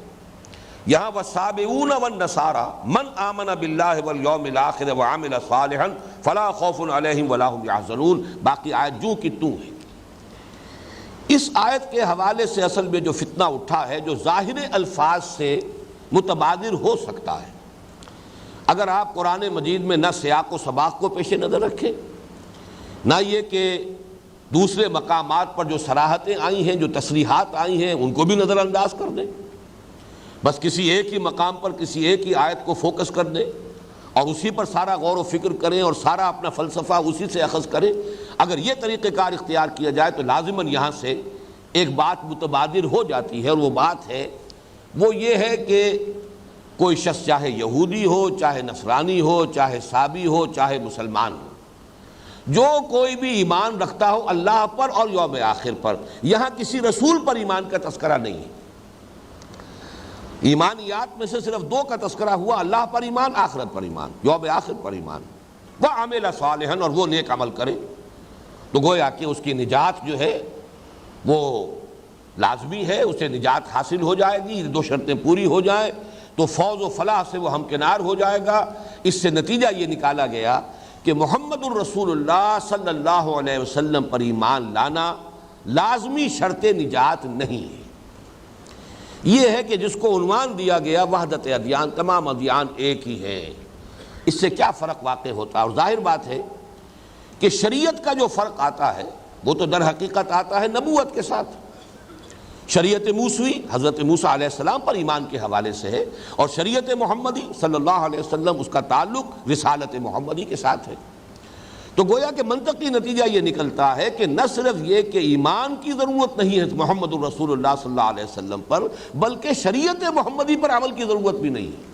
[SPEAKER 1] یہاں والصابئون والنصارى من آمن باللہ والیوم الآخر وعمل صالحا فلا خوف علیہم ولا هم یحزنون، باقی آیت جو کی توں ہے۔ اس آیت کے حوالے سے اصل میں جو فتنہ اٹھا ہے، جو ظاہر الفاظ سے متبادر ہو سکتا ہے، اگر آپ قرآن مجید میں نہ سیاق و سباق کو پیش نظر رکھیں، نہ یہ کہ دوسرے مقامات پر جو صراحتیں آئی ہیں، جو تصریحات آئی ہیں، ان کو بھی نظر انداز کر دیں، بس کسی ایک ہی مقام پر کسی ایک ہی آیت کو فوکس کر دیں اور اسی پر سارا غور و فکر کریں اور سارا اپنا فلسفہ اسی سے اخذ کریں، اگر یہ طریقہ کار اختیار کیا جائے تو لازماً یہاں سے ایک بات متبادر ہو جاتی ہے، اور وہ بات ہے، وہ یہ ہے کہ کوئی شخص چاہے یہودی ہو، چاہے نصرانی ہو، چاہے صابی ہو، چاہے مسلمان ہو، جو کوئی بھی ایمان رکھتا ہو اللہ پر اور یوم آخر پر، یہاں کسی رسول پر ایمان کا تذکرہ نہیں ہے، ایمانیات میں سے صرف 2 کا تذکرہ ہوا، اللہ پر ایمان، آخرت پر ایمان، یوم آخر پر ایمان، وعمل صالحا، اور وہ نیک عمل کرے، تو گویا کہ اس کی نجات جو ہے وہ لازمی ہے، اسے نجات حاصل ہو جائے گی، 2 شرطیں پوری ہو جائیں تو فوز و فلاح سے وہ ہمکنار ہو جائے گا۔ اس سے نتیجہ یہ نکالا گیا کہ محمد الرسول اللہ صلی اللہ علیہ وسلم پر ایمان لانا لازمی شرط نجات نہیں ہے۔ یہ ہے کہ جس کو عنوان دیا گیا وحدت ادیان، تمام ادیان ایک ہی ہیں، اس سے کیا فرق واقع ہوتا ہے؟ اور ظاہر بات ہے کہ شریعت کا جو فرق آتا ہے وہ تو در حقیقت آتا ہے نبوت کے ساتھ۔ شریعت موسوی حضرت موسیٰ علیہ السلام پر ایمان کے حوالے سے ہے، اور شریعت محمدی صلی اللہ علیہ وسلم اس کا تعلق رسالت محمدی کے ساتھ ہے۔ تو گویا کہ منطقی نتیجہ یہ نکلتا ہے کہ نہ صرف یہ کہ ایمان کی ضرورت نہیں ہے محمد الرسول اللہ صلی اللہ علیہ وسلم پر، بلکہ شریعت محمدی پر عمل کی ضرورت بھی نہیں ہے۔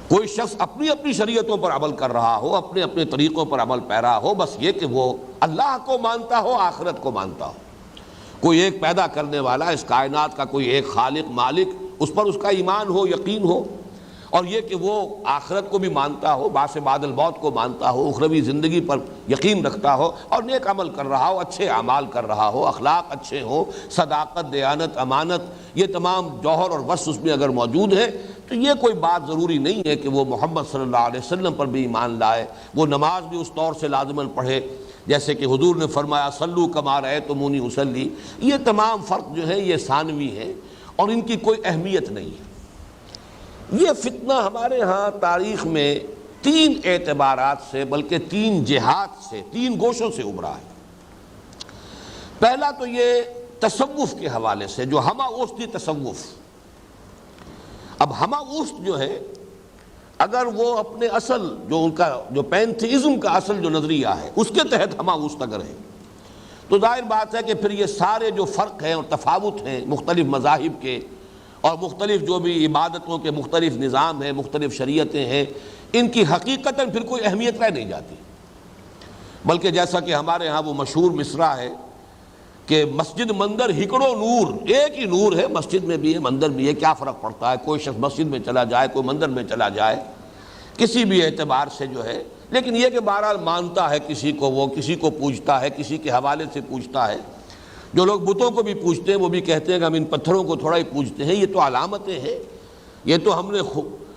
[SPEAKER 1] کوئی شخص اپنی اپنی شریعتوں پر عمل کر رہا ہو، اپنے اپنے طریقوں پر عمل پیرا ہو، بس یہ کہ وہ اللہ کو مانتا ہو، آخرت کو مانتا ہو، کوئی ایک پیدا کرنے والا، اس کائنات کا کوئی ایک خالق مالک، اس پر اس کا ایمان ہو، یقین ہو، اور یہ کہ وہ آخرت کو بھی مانتا ہو، بعث بعد الموت کو مانتا ہو، اخروی زندگی پر یقین رکھتا ہو، اور نیک عمل کر رہا ہو، اچھے اعمال کر رہا ہو، اخلاق اچھے ہوں، صداقت، دیانت، امانت، یہ تمام جوہر اور وصف اس میں اگر موجود ہے تو یہ کوئی بات ضروری نہیں ہے کہ وہ محمد صلی اللہ علیہ وسلم پر بھی ایمان لائے، وہ نماز بھی اس طور سے لازماً پڑھے جیسے کہ حضور نے فرمایا صلو کما رأیتمونی اصلی۔ یہ تمام فرق جو ہے یہ ثانوی ہے اور ان کی کوئی اہمیت نہیں ہے۔ یہ فتنہ ہمارے ہاں تاریخ میں 3 اعتبارات سے، بلکہ 3 جہات سے، 3 گوشوں سے ابھرا ہے۔ پہلا تو یہ تصوف کے حوالے سے، جو ہمہ اوسطی تصوف۔ اب ہمہ اوسط جو ہے اگر وہ اپنے اصل جو ان کا جو پینتھیزم کا اصل جو نظریہ ہے اس کے تحت ہمہ مستقر ہے، تو ظاہر بات ہے کہ پھر یہ سارے جو فرق ہیں اور تفاوت ہیں مختلف مذاہب کے اور مختلف جو بھی عبادتوں کے مختلف نظام ہیں، مختلف شریعتیں ہیں، ان کی حقیقتاً پھر کوئی اہمیت رہ نہیں جاتی، بلکہ جیسا کہ ہمارے ہاں وہ مشہور مصرع ہے کہ مسجد مندر ہکڑو نور، ایک ہی نور ہے، مسجد میں بھی ہے مندر بھی ہے، کیا فرق پڑتا ہے، کوئی شخص مسجد میں چلا جائے کوئی مندر میں چلا جائے کسی بھی اعتبار سے جو ہے، لیکن یہ کہ بہرحال مانتا ہے کسی کو، وہ کسی کو پوجتا ہے، کسی کے حوالے سے پوجتا ہے۔ جو لوگ بتوں کو بھی پوجتے ہیں وہ بھی کہتے ہیں کہ ہم ان پتھروں کو تھوڑا ہی پوجتے ہیں، یہ تو علامتیں ہیں، یہ تو ہم نے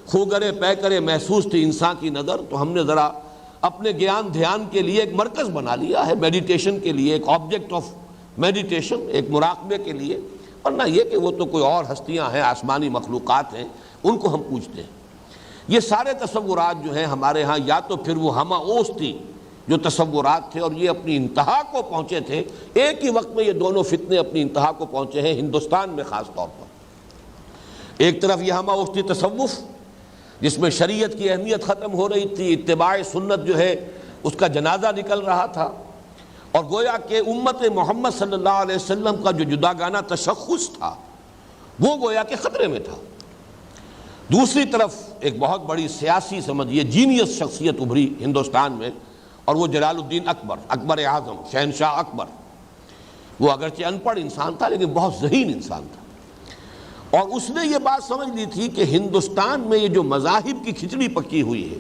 [SPEAKER 1] خو کرے پے کرے محسوس تھی انسان کی نظر، تو ہم نے ذرا اپنے گیان دھیان کے لیے ایک مرکز بنا لیا ہے، میڈیٹیشن کے لیے، ایک آبجیکٹ آف میڈیٹیشن، ایک مراقبے کے لیے، ورنہ یہ کہ وہ تو کوئی اور ہستیاں ہیں، آسمانی مخلوقات ہیں، ان کو ہم پوجتے ہیں۔ یہ سارے تصورات جو ہیں ہمارے ہاں یا تو پھر وہ ہمہ اوسطی جو تصورات تھے اور یہ اپنی انتہا کو پہنچے تھے، ایک ہی وقت میں یہ دونوں فتنے اپنی انتہا کو پہنچے ہیں ہندوستان میں خاص طور پر۔ ایک طرف یہ ہمہ اوسطی تصوف جس میں شریعت کی اہمیت ختم ہو رہی تھی، اتباع سنت جو ہے اس کا جنازہ نکل رہا تھا، اور گویا کہ امت محمد صلی اللہ علیہ وسلم کا جو جداگانہ تشخص تھا وہ گویا کہ خطرے میں تھا۔ دوسری طرف ایک بہت بڑی سیاسی سمجھیے جینیس شخصیت ابھری ہندوستان میں، اور وہ جلال الدین اکبر، اکبر اعظم، شہنشاہ اکبر۔ وہ اگرچہ ان پڑھ انسان تھا لیکن بہت ذہین انسان تھا، اور اس نے یہ بات سمجھ لی تھی کہ ہندوستان میں یہ جو مذاہب کی کھچڑی پکی ہوئی ہے،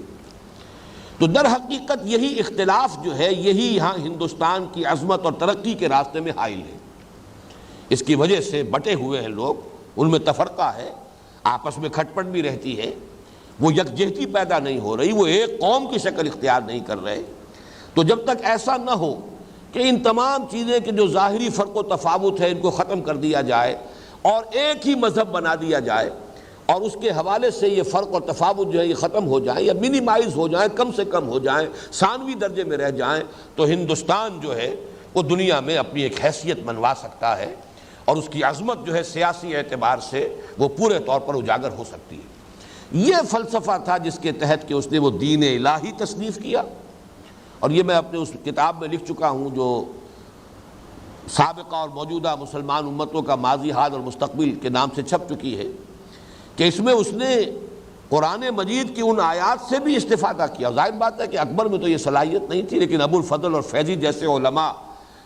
[SPEAKER 1] تو در حقیقت یہی اختلاف جو ہے یہی یہاں ہندوستان کی عظمت اور ترقی کے راستے میں حائل ہے۔ اس کی وجہ سے بٹے ہوئے ہیں لوگ، ان میں تفرقہ ہے، آپس میں کھٹ پٹ بھی رہتی ہے، وہ یکجہتی پیدا نہیں ہو رہی، وہ ایک قوم کی شکل اختیار نہیں کر رہے۔ تو جب تک ایسا نہ ہو کہ ان تمام چیزیں کے جو ظاہری فرق و تفاوت ہے ان کو ختم کر دیا جائے اور ایک ہی مذہب بنا دیا جائے، اور اس کے حوالے سے یہ فرق اور تفاوت جو ہے یہ ختم ہو جائیں یا منیمائز ہو جائیں، کم سے کم ہو جائیں، ثانوی درجے میں رہ جائیں، تو ہندوستان جو ہے وہ دنیا میں اپنی ایک حیثیت منوا سکتا ہے، اور اس کی عظمت جو ہے سیاسی اعتبار سے وہ پورے طور پر اجاگر ہو سکتی ہے۔ یہ فلسفہ تھا جس کے تحت کہ اس نے وہ دین الہی تصنیف کیا، اور یہ میں اپنے اس کتاب میں لکھ چکا ہوں جو سابقہ اور موجودہ مسلمان امتوں کا ماضی، حال اور مستقبل کے نام سے چھپ چکی ہے، کہ اس میں اس نے قرآن مجید کی ان آیات سے بھی استفادہ کیا۔ ظاہر بات ہے کہ اکبر میں تو یہ صلاحیت نہیں تھی، لیکن ابو الفضل اور فیضی جیسے علماء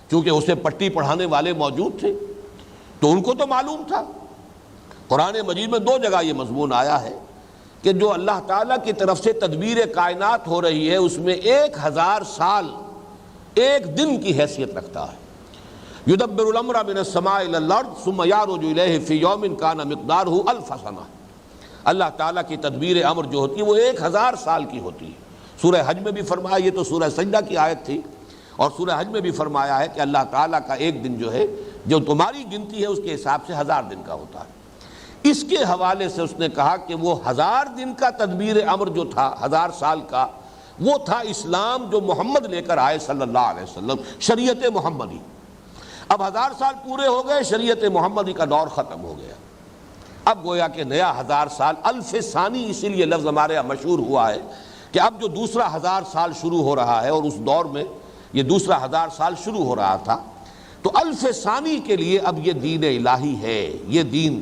[SPEAKER 1] چونکہ اسے پٹی پڑھانے والے موجود تھے تو ان کو تو معلوم تھا۔ قرآن مجید میں 2 جگہ یہ مضمون آیا ہے کہ جو اللہ تعالیٰ کی طرف سے تدبیر کائنات ہو رہی ہے اس میں 1000 سال ایک دن کی حیثیت رکھتا ہے۔ یدبر الامر من السماء الى الارض ثم يعرج الیہ فی یوم کان مقدارہ 1000 سنہ۔ اللہ تعالیٰ کی تدبیر امر جو ہوتی ہے وہ 1000 سال کی ہوتی ہے۔ سورہ حج میں بھی فرمایا، یہ تو سورہ سجدہ کی آیت تھی، اور سورہ حج میں بھی فرمایا ہے کہ اللہ تعالیٰ کا ایک دن جو ہے جو تمہاری گنتی ہے اس کے حساب سے 1000 دن کا ہوتا ہے۔ اس کے حوالے سے اس نے کہا کہ وہ 1000 دن کا تدبیر امر جو تھا 1000 سال کا، وہ تھا اسلام جو محمد لے کر آئے صلی اللہ علیہ وسلم، شریعت محمدی۔ اب 1000 سال پورے ہو گئے، شریعت محمدی کا دور ختم ہو گیا، اب گویا کہ نیا 1000 سال، الف ثانی اسی لیے لفظ ہمارے یہاں مشہور ہوا ہے کہ اب جو دوسرا 1000 سال شروع ہو رہا ہے، اور اس دور میں یہ دوسرا 1000 سال شروع ہو رہا تھا، تو الف ثانی کے لیے اب یہ دین الہی ہے، یہ دین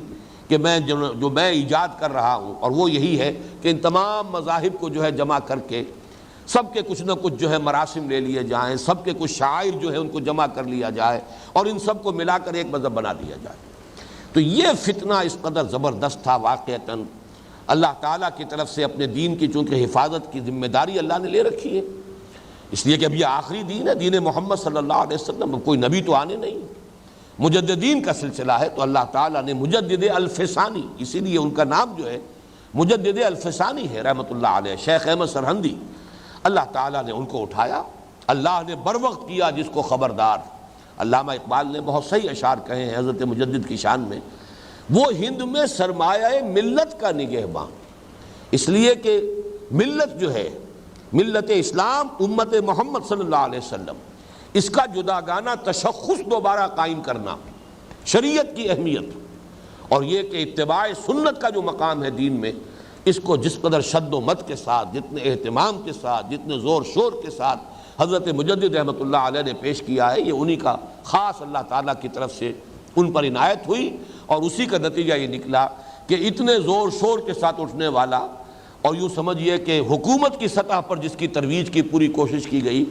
[SPEAKER 1] کہ میں جو میں ایجاد کر رہا ہوں، اور وہ یہی ہے کہ ان تمام مذاہب کو جو ہے جمع کر کے سب کے کچھ نہ کچھ جو ہے مراسم لے لیے جائیں، سب کے کچھ شعائر جو ہے ان کو جمع کر لیا جائے، اور ان سب کو ملا کر ایک مذہب بنا دیا جائے۔ تو یہ فتنہ اس قدر زبردست تھا واقعتاً، اللہ تعالیٰ کی طرف سے اپنے دین کی چونکہ حفاظت کی ذمہ داری اللہ نے لے رکھی ہے، اس لیے کہ اب یہ آخری دین ہے، دین محمد صلی اللہ علیہ وسلم، کوئی نبی تو آنے نہیں، مجددین کا سلسلہ ہے، تو اللہ تعالیٰ نے مجدد الف ثانی، اسی لیے ان کا نام جو ہے مجدد الف ثانی ہے رحمۃ اللہ علیہ، شیخ احمد سرہندی۔ اللہ تعالیٰ نے ان کو اٹھایا، اللہ نے بر وقت کیا جس کو خبردار۔ علامہ اقبال نے بہت صحیح اشعار کہے ہیں حضرت مجدد کی شان میں، وہ ہند میں سرمایہ ملت کا نگہباں، اس لیے کہ ملت جو ہے، ملت اسلام، امت محمد صلی اللہ علیہ وسلم، اس کا جداگانہ تشخص دوبارہ قائم کرنا، شریعت کی اہمیت، اور یہ کہ اتباع سنت کا جو مقام ہے دین میں، اس کو جس قدر شد و مت کے ساتھ، جتنے اہتمام کے ساتھ، جتنے زور شور کے ساتھ حضرت مجدد رحمۃ اللہ علیہ نے پیش کیا ہے، یہ انہی کا خاص اللہ تعالیٰ کی طرف سے ان پر عنایت ہوئی، اور اسی کا نتیجہ یہ نکلا کہ اتنے زور شور کے ساتھ اٹھنے والا، اور یوں سمجھیے کہ حکومت کی سطح پر جس کی ترویج کی پوری کوشش کی گئی،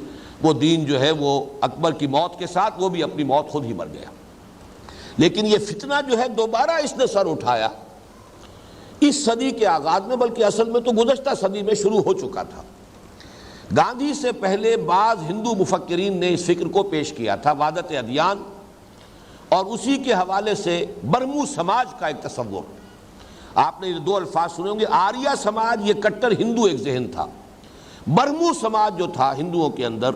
[SPEAKER 1] وہ دین جو ہے وہ اکبر کی موت کے ساتھ وہ بھی اپنی موت خود ہی مر گیا۔ لیکن یہ فتنہ جو ہے دوبارہ اس نے سر اٹھایا اس صدی کے آغاز میں، بلکہ اصل میں تو گزشتہ صدی میں شروع ہو چکا تھا۔ گاندھی سے پہلے بعض ہندو مفکرین نے اس فکر کو پیش کیا تھا، وحدت ادیان، اور اسی کے حوالے سے برمو سماج کا ایک تصور۔ آپ نے یہ دو الفاظ سنے ہوں گے، آریہ سماج یہ کٹر ہندو ایک ذہن تھا، برمو سماج جو تھا ہندوؤں کے اندر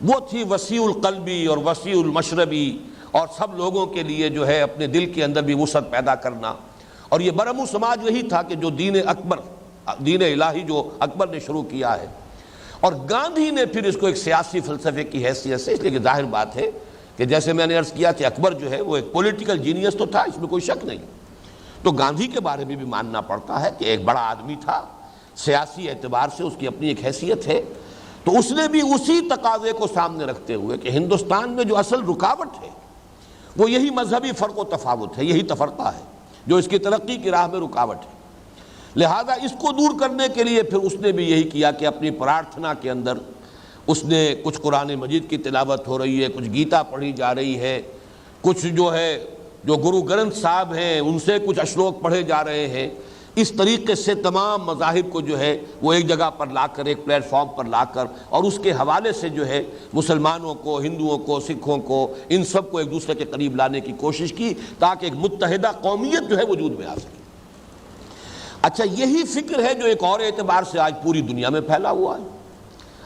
[SPEAKER 1] وہ تھی وسیع القلبی اور وسیع المشربی، اور سب لوگوں کے لیے جو ہے اپنے دل کے اندر بھی وسعت پیدا کرنا۔ اور یہ برہمو سماج وہی تھا کہ جو دین اکبر، دین الہی جو اکبر نے شروع کیا ہے، اور گاندھی نے پھر اس کو ایک سیاسی فلسفے کی حیثیت سے، اس لیے کہ ظاہر بات ہے کہ جیسے میں نے عرض کیا کہ اکبر جو ہے وہ ایک پولیٹیکل جینیس تو تھا، اس میں کوئی شک نہیں، تو گاندھی کے بارے میں بھی ماننا پڑتا ہے کہ ایک بڑا آدمی تھا، سیاسی اعتبار سے اس کی اپنی ایک حیثیت ہے۔ تو اس نے بھی اسی تقاضے کو سامنے رکھتے ہوئے کہ ہندوستان میں جو اصل رکاوٹ ہے وہ یہی مذہبی فرق و تفاوت ہے، یہی تفرقہ ہے جو اس کی ترقی کی راہ میں رکاوٹ ہے، لہذا اس کو دور کرنے کے لیے پھر اس نے بھی یہی کیا کہ اپنی پرارتھنا کے اندر اس نے کچھ قرآن مجید کی تلاوت ہو رہی ہے، کچھ گیتا پڑھی جا رہی ہے، کچھ جو گرو گرنتھ صاحب ہیں ان سے کچھ اشلوک پڑھے جا رہے ہیں، اس طریقے سے تمام مذاہب کو جو ہے وہ ایک جگہ پر لا کر، ایک پلیٹ فارم پر لا کر، اور اس کے حوالے سے جو ہے مسلمانوں کو، ہندوؤں کو، سکھوں کو، ان سب کو ایک دوسرے کے قریب لانے کی کوشش کی تاکہ ایک متحدہ قومیت جو ہے وجود میں آ سکے۔ اچھا، یہی فکر ہے جو ایک اور اعتبار سے آج پوری دنیا میں پھیلا ہوا ہے،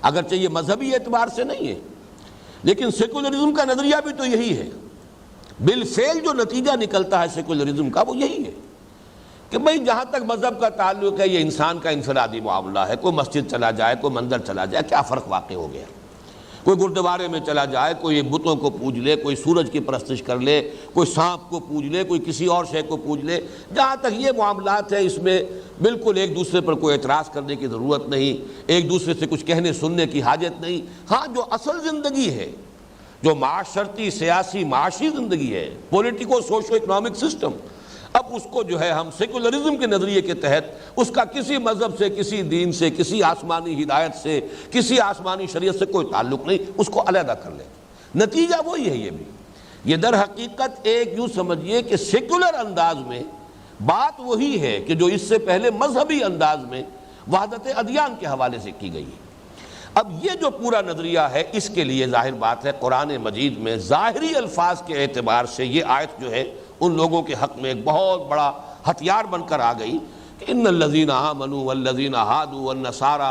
[SPEAKER 1] اگرچہ یہ مذہبی اعتبار سے نہیں ہے، لیکن سیکولرزم کا نظریہ بھی تو یہی ہے۔ بالفعل جو نتیجہ نکلتا ہے سیکولرزم کا وہ یہی ہے کہ بھئی جہاں تک مذہب کا تعلق ہے یہ انسان کا انفرادی معاملہ ہے، کوئی مسجد چلا جائے، کوئی مندر چلا جائے، کیا فرق واقع ہو گیا؟ کوئی گردوارے میں چلا جائے، کوئی بتوں کو پوج لے، کوئی سورج کی پرستش کر لے، کوئی سانپ کو پوج لے، کوئی کسی اور شے کو پوج لے، جہاں تک یہ معاملات ہیں اس میں بالکل ایک دوسرے پر کوئی اعتراض کرنے کی ضرورت نہیں، ایک دوسرے سے کچھ کہنے سننے کی حاجت نہیں۔ ہاں، جو اصل زندگی ہے، جو معاشرتی، سیاسی، معاشی زندگی ہے، پولیٹیکو سوشو اکنامک سسٹم، اب اس کو جو ہے ہم سیکولرزم کے نظریے کے تحت اس کا کسی مذہب سے، کسی دین سے، کسی آسمانی ہدایت سے، کسی آسمانی شریعت سے کوئی تعلق نہیں، اس کو علیحدہ کر لیں۔ نتیجہ وہی ہے، یہ بھی یہ در حقیقت ایک یوں سمجھیے کہ سیکولر انداز میں بات وہی ہے کہ جو اس سے پہلے مذہبی انداز میں وحدت ادیان کے حوالے سے کی گئی ہے۔ اب یہ جو پورا نظریہ ہے، اس کے لیے ظاہر بات ہے قرآن مجید میں ظاہری الفاظ کے اعتبار سے یہ آیت جو ہے ان لوگوں کے حق میں ایک بہت بڑا ہتھیار بن کر آ گئی کہ ان الذین آمنوا والذین ہادوا والنصارى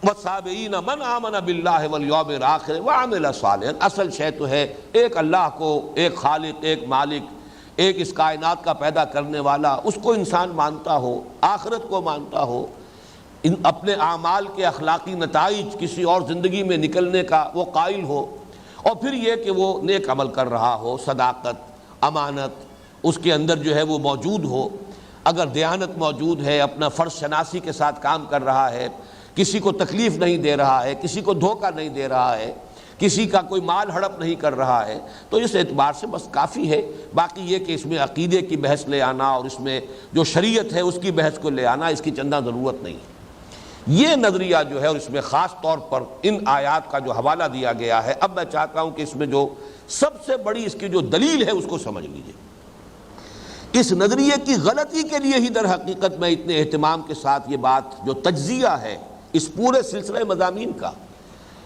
[SPEAKER 1] والصابئین من آمن باللہ والیوم الآخر وعمل صالحا۔ اصل شے تو ہے ایک اللہ کو، ایک خالق، ایک مالک، ایک اس کائنات کا پیدا کرنے والا، اس کو انسان مانتا ہو، آخرت کو مانتا ہو، اپنے اعمال کے اخلاقی نتائج کسی اور زندگی میں نکلنے کا وہ قائل ہو، اور پھر یہ کہ وہ نیک عمل کر رہا ہو، صداقت، امانت اس کے اندر جو ہے وہ موجود ہو، اگر دیانت موجود ہے، اپنا فرض شناسی کے ساتھ کام کر رہا ہے، کسی کو تکلیف نہیں دے رہا ہے، کسی کو دھوکہ نہیں دے رہا ہے، کسی کا کوئی مال ہڑپ نہیں کر رہا ہے، تو اس اعتبار سے بس کافی ہے۔ باقی یہ کہ اس میں عقیدے کی بحث لے آنا اور اس میں جو شریعت ہے اس کی بحث کو لے آنا، اس کی چندہ ضرورت نہیں ہے۔ یہ نظریہ جو ہے، اور اس میں خاص طور پر ان آیات کا جو حوالہ دیا گیا ہے، اب میں چاہتا ہوں کہ اس میں جو سب سے بڑی اس کی جو دلیل ہے اس کو سمجھ لیجئے۔ اس نظریے کی غلطی کے لیے ہی در حقیقت میں اتنے اہتمام کے ساتھ یہ بات جو تجزیہ ہے اس پورے سلسلے مضامین کا،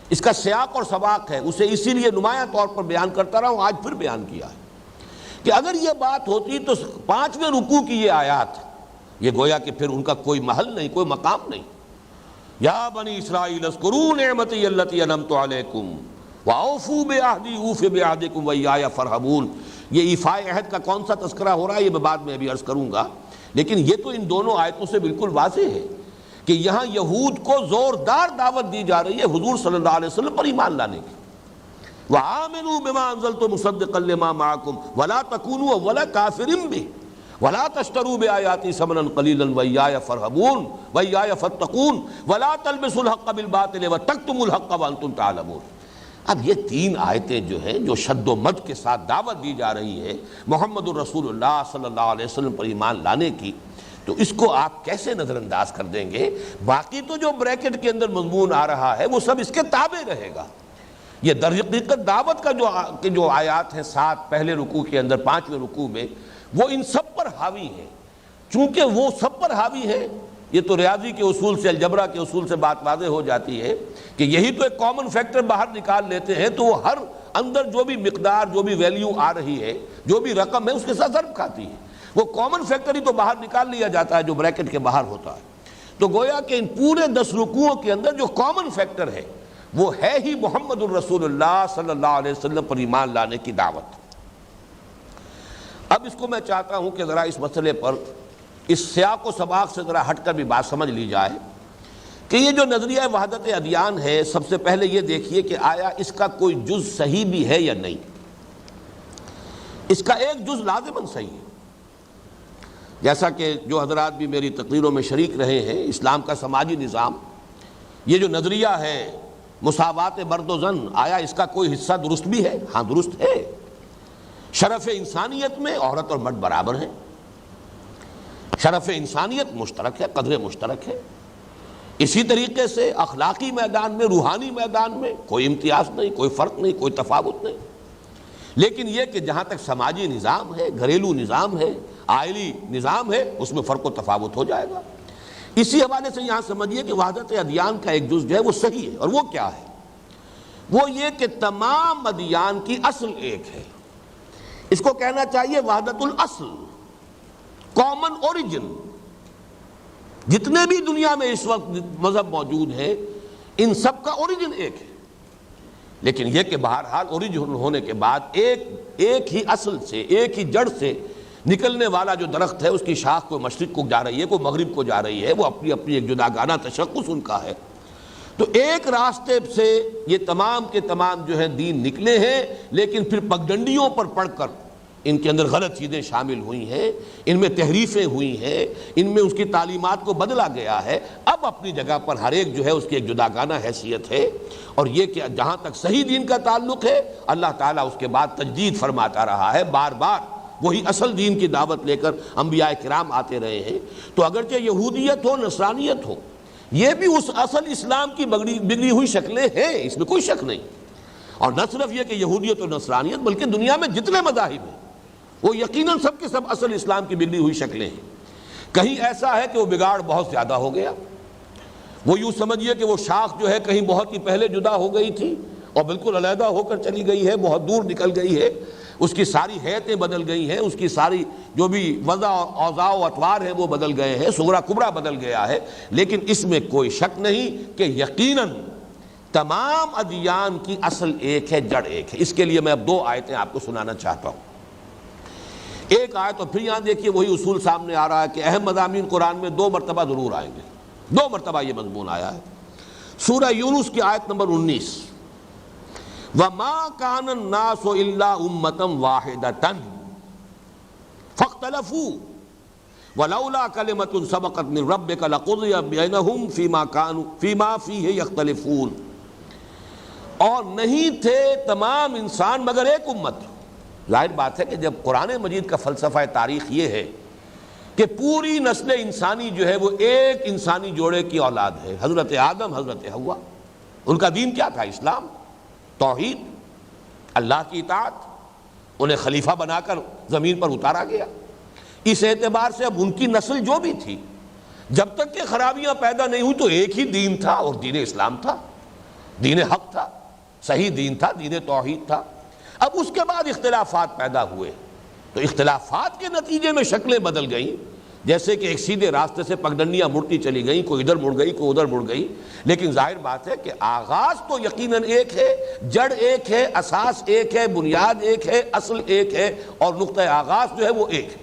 [SPEAKER 1] اس کا سیاق اور سباق ہے، اسے اسی لیے نمایاں طور پر بیان کرتا رہا ہوں، آج پھر بیان کیا ہے کہ اگر یہ بات ہوتی تو 5ویں رکوع کی یہ آیات، یہ گویا کہ پھر ان کا کوئی محل نہیں، کوئی مقام نہیں۔ یا بنی اسرائیل اذکروا نعمتی التی انعمت علیکم واوفوا بعہدی اوف بعہدکم وایای فارہبون۔ یہ ایفاء عہد کا کون سا تذکرہ ہو رہا ہے یہ میں بعد میں ابھی عرض کروں گا، لیکن یہ تو ان دونوں آیتوں سے بالکل واضح ہے کہ یہاں یہود کو زوردار دعوت دی جا رہی ہے حضور صلی اللہ علیہ وسلم پر ایمان لانے کی۔ وآمنوا بما انزلت مصدقا لما معکم ولا تکونوا اول کافر بہ وَلَا تَشْتَرُوا بِآيَاتِي ثَمَنًا قَلِيلًا وَإِيَّايَ فَارْهَبُونِ وَإِيَّايَ فَاتَّقُونِ وَلَا تَلْبِسُوا الْحَقَّ بِالْبَاطِلِ وَتَكْتُمُوا الْحَقَّ وَأَنْتُمْ تَعْلَمُونَ۔ اب یہ تین آیتیں جو ہیں جو شد و مد کے ساتھ دعوت دی جا رہی ہے محمد الرسول اللہ صلی اللہ علیہ وسلم پر ایمان لانے کی، تو اس کو آپ کیسے نظر انداز کر دیں گے؟ باقی تو جو بریکٹ کے اندر مضمون آ رہا ہے وہ سب اس کے تابع رہے گا۔ یہ در حقیقت دعوت کا جو آیات ہیں 7 پہلے رکوع کے اندر 5ویں رکوع میں، وہ ان سب پر حاوی ہیں۔ چونکہ وہ سب پر حاوی ہے، یہ تو ریاضی کے اصول سے، الجبرا کے اصول سے بات واضح ہو جاتی ہے کہ یہی تو ایک کامن فیکٹر باہر نکال لیتے ہیں، تو وہ ہر اندر جو بھی مقدار، جو بھی ویلیو آ رہی ہے، جو بھی رقم ہے، اس کے ساتھ ضرب کھاتی ہے۔ وہ کامن فیکٹر ہی تو باہر نکال لیا جاتا ہے جو بریکٹ کے باہر ہوتا ہے۔ تو گویا کہ ان پورے 10 رکوعوں کے اندر جو کامن فیکٹر ہے وہ ہے ہی محمد الرسول اللہ صلی اللہ علیہ وسلم پر ایمان لانے کی دعوت۔ اب اس کو میں چاہتا ہوں کہ ذرا اس مسئلے پر اس سیاق و سباق سے ذرا ہٹ کر بھی بات سمجھ لی جائے کہ یہ جو نظریہ وحدت ادیان ہے، سب سے پہلے یہ دیکھیے کہ آیا اس کا کوئی جز صحیح بھی ہے یا نہیں۔ اس کا ایک جز لازماً صحیح ہے، جیسا کہ جو حضرات بھی میری تقریروں میں شریک رہے ہیں، اسلام کا سماجی نظام، یہ جو نظریہ ہے مساوات مرد و زن، آیا اس کا کوئی حصہ درست بھی ہے؟ ہاں درست ہے۔ شرف انسانیت میں عورت اور مرد برابر ہیں، شرف انسانیت مشترک ہے، قدر مشترک ہے۔ اسی طریقے سے اخلاقی میدان میں، روحانی میدان میں کوئی امتیاز نہیں، کوئی فرق نہیں، کوئی تفاوت نہیں۔ لیکن یہ کہ جہاں تک سماجی نظام ہے، گھریلو نظام ہے، آئلی نظام ہے، اس میں فرق و تفاوت ہو جائے گا۔ اسی حوالے سے یہاں سمجھیے کہ وحدت ادیان کا ایک جز جو ہے وہ صحیح ہے، اور وہ کیا ہے؟ وہ یہ کہ تمام ادیان کی اصل ایک ہے۔ اس کو کہنا چاہیے وحدت الاصل، کامن اوریجن۔ جتنے بھی دنیا میں اس وقت مذہب موجود ہیں، ان سب کا اوریجن ایک ہے، لیکن یہ کہ بہرحال اوریجن ہونے کے بعد ایک ہی اصل سے، ایک ہی جڑ سے نکلنے والا جو درخت ہے، اس کی شاخ کوئی مشرق کو جا رہی ہے، کوئی مغرب کو جا رہی ہے، وہ اپنی اپنی ایک جداگانہ تشخص ان کا ہے۔ تو ایک راستے سے یہ تمام کے تمام جو ہیں دین نکلے ہیں، لیکن پھر پگڈنڈیوں پر پڑھ کر ان کے اندر غلط چیزیں شامل ہوئی ہیں، ان میں تحریفیں ہوئی ہیں، ان میں اس کی تعلیمات کو بدلا گیا ہے۔ اب اپنی جگہ پر ہر ایک جو ہے اس کی ایک جداگانہ حیثیت ہے، اور یہ کہ جہاں تک صحیح دین کا تعلق ہے، اللہ تعالیٰ اس کے بعد تجدید فرماتا رہا ہے، بار بار وہی اصل دین کی دعوت لے کر انبیاء کرام آتے رہے ہیں۔ تو اگرچہ یہودیت ہو، نصرانیت ہو، یہ بھی اس اصل اسلام کی بگڑی ہوئی شکلیں ہیں، اس میں کوئی شک نہیں۔ اور نہ صرف یہ کہ یہودیت اور نصرانیت، بلکہ دنیا میں جتنے مذاہب ہیں وہ یقیناً سب کے سب اصل اسلام کی بگڑی ہوئی شکلیں ہیں۔ کہیں ایسا ہے کہ وہ بگاڑ بہت زیادہ ہو گیا، وہ یوں سمجھیے کہ وہ شاخ جو ہے کہیں بہت ہی پہلے جدا ہو گئی تھی اور بالکل علیحدہ ہو کر چلی گئی ہے، بہت دور نکل گئی ہے، اس کی ساری حیتیں بدل گئی ہیں، اس کی ساری جو بھی وضع اور اوضاع و اطوار ہیں وہ بدل گئے ہیں، صغرا کبرا بدل گیا ہے۔ لیکن اس میں کوئی شک نہیں کہ یقیناً تمام ادیان کی اصل ایک ہے، جڑ ایک ہے۔ اس کے لیے میں اب 2 آیتیں آپ کو سنانا چاہتا ہوں۔ ایک آیت تو پھر یہاں دیکھیے وہی اصول سامنے آ رہا ہے کہ اہم مضامین قرآن میں 2 مرتبہ ضرور آئیں گے، 2 مرتبہ یہ مضمون آیا ہے۔ سورہ یونس کی آیت نمبر 19، وَمَا كَانَ النَّاسُ إِلَّا أُمَّةً وَاحِدَةً فَاخْتَلَفُوا وَلَوْلَا كَلِمَةٌ سَبَقَتْ مِنْ رَبِّكَ لَقُضِيَ بَيْنَهُمْ فِيمَا فِيهِ يَخْتَلِفُونَ، اور نہیں تھے تمام انسان مگر ایک امت۔ ظاہر بات ہے کہ جب قرآن مجید کا فلسفہ تاریخ یہ ہے کہ پوری نسل انسانی جو ہے وہ ایک انسانی جوڑے کی اولاد ہے، حضرت آدم، حضرت حوا، ان کا دین کیا تھا؟ اسلام، توحید، اللہ کی اطاعت، انہیں خلیفہ بنا کر زمین پر اتارا گیا۔ اس اعتبار سے اب ان کی نسل جو بھی تھی، جب تک کہ خرابیاں پیدا نہیں ہوئی تو ایک ہی دین تھا، اور دین اسلام تھا، دین حق تھا، صحیح دین تھا، دین توحید تھا۔ اب اس کے بعد اختلافات پیدا ہوئے، تو اختلافات کے نتیجے میں شکلیں بدل گئیں، جیسے کہ ایک سیدھے راستے سے پگڈنڈیاں مڑتی چلی گئیں، کوئی ادھر مڑ گئی، کوئی ادھر مڑ گئی، لیکن ظاہر بات ہے کہ آغاز تو یقیناً ایک ہے، جڑ ایک ہے، اساس ایک ہے، بنیاد ایک ہے، اصل ایک ہے، اور نقطہ آغاز جو ہے وہ ایک ہے۔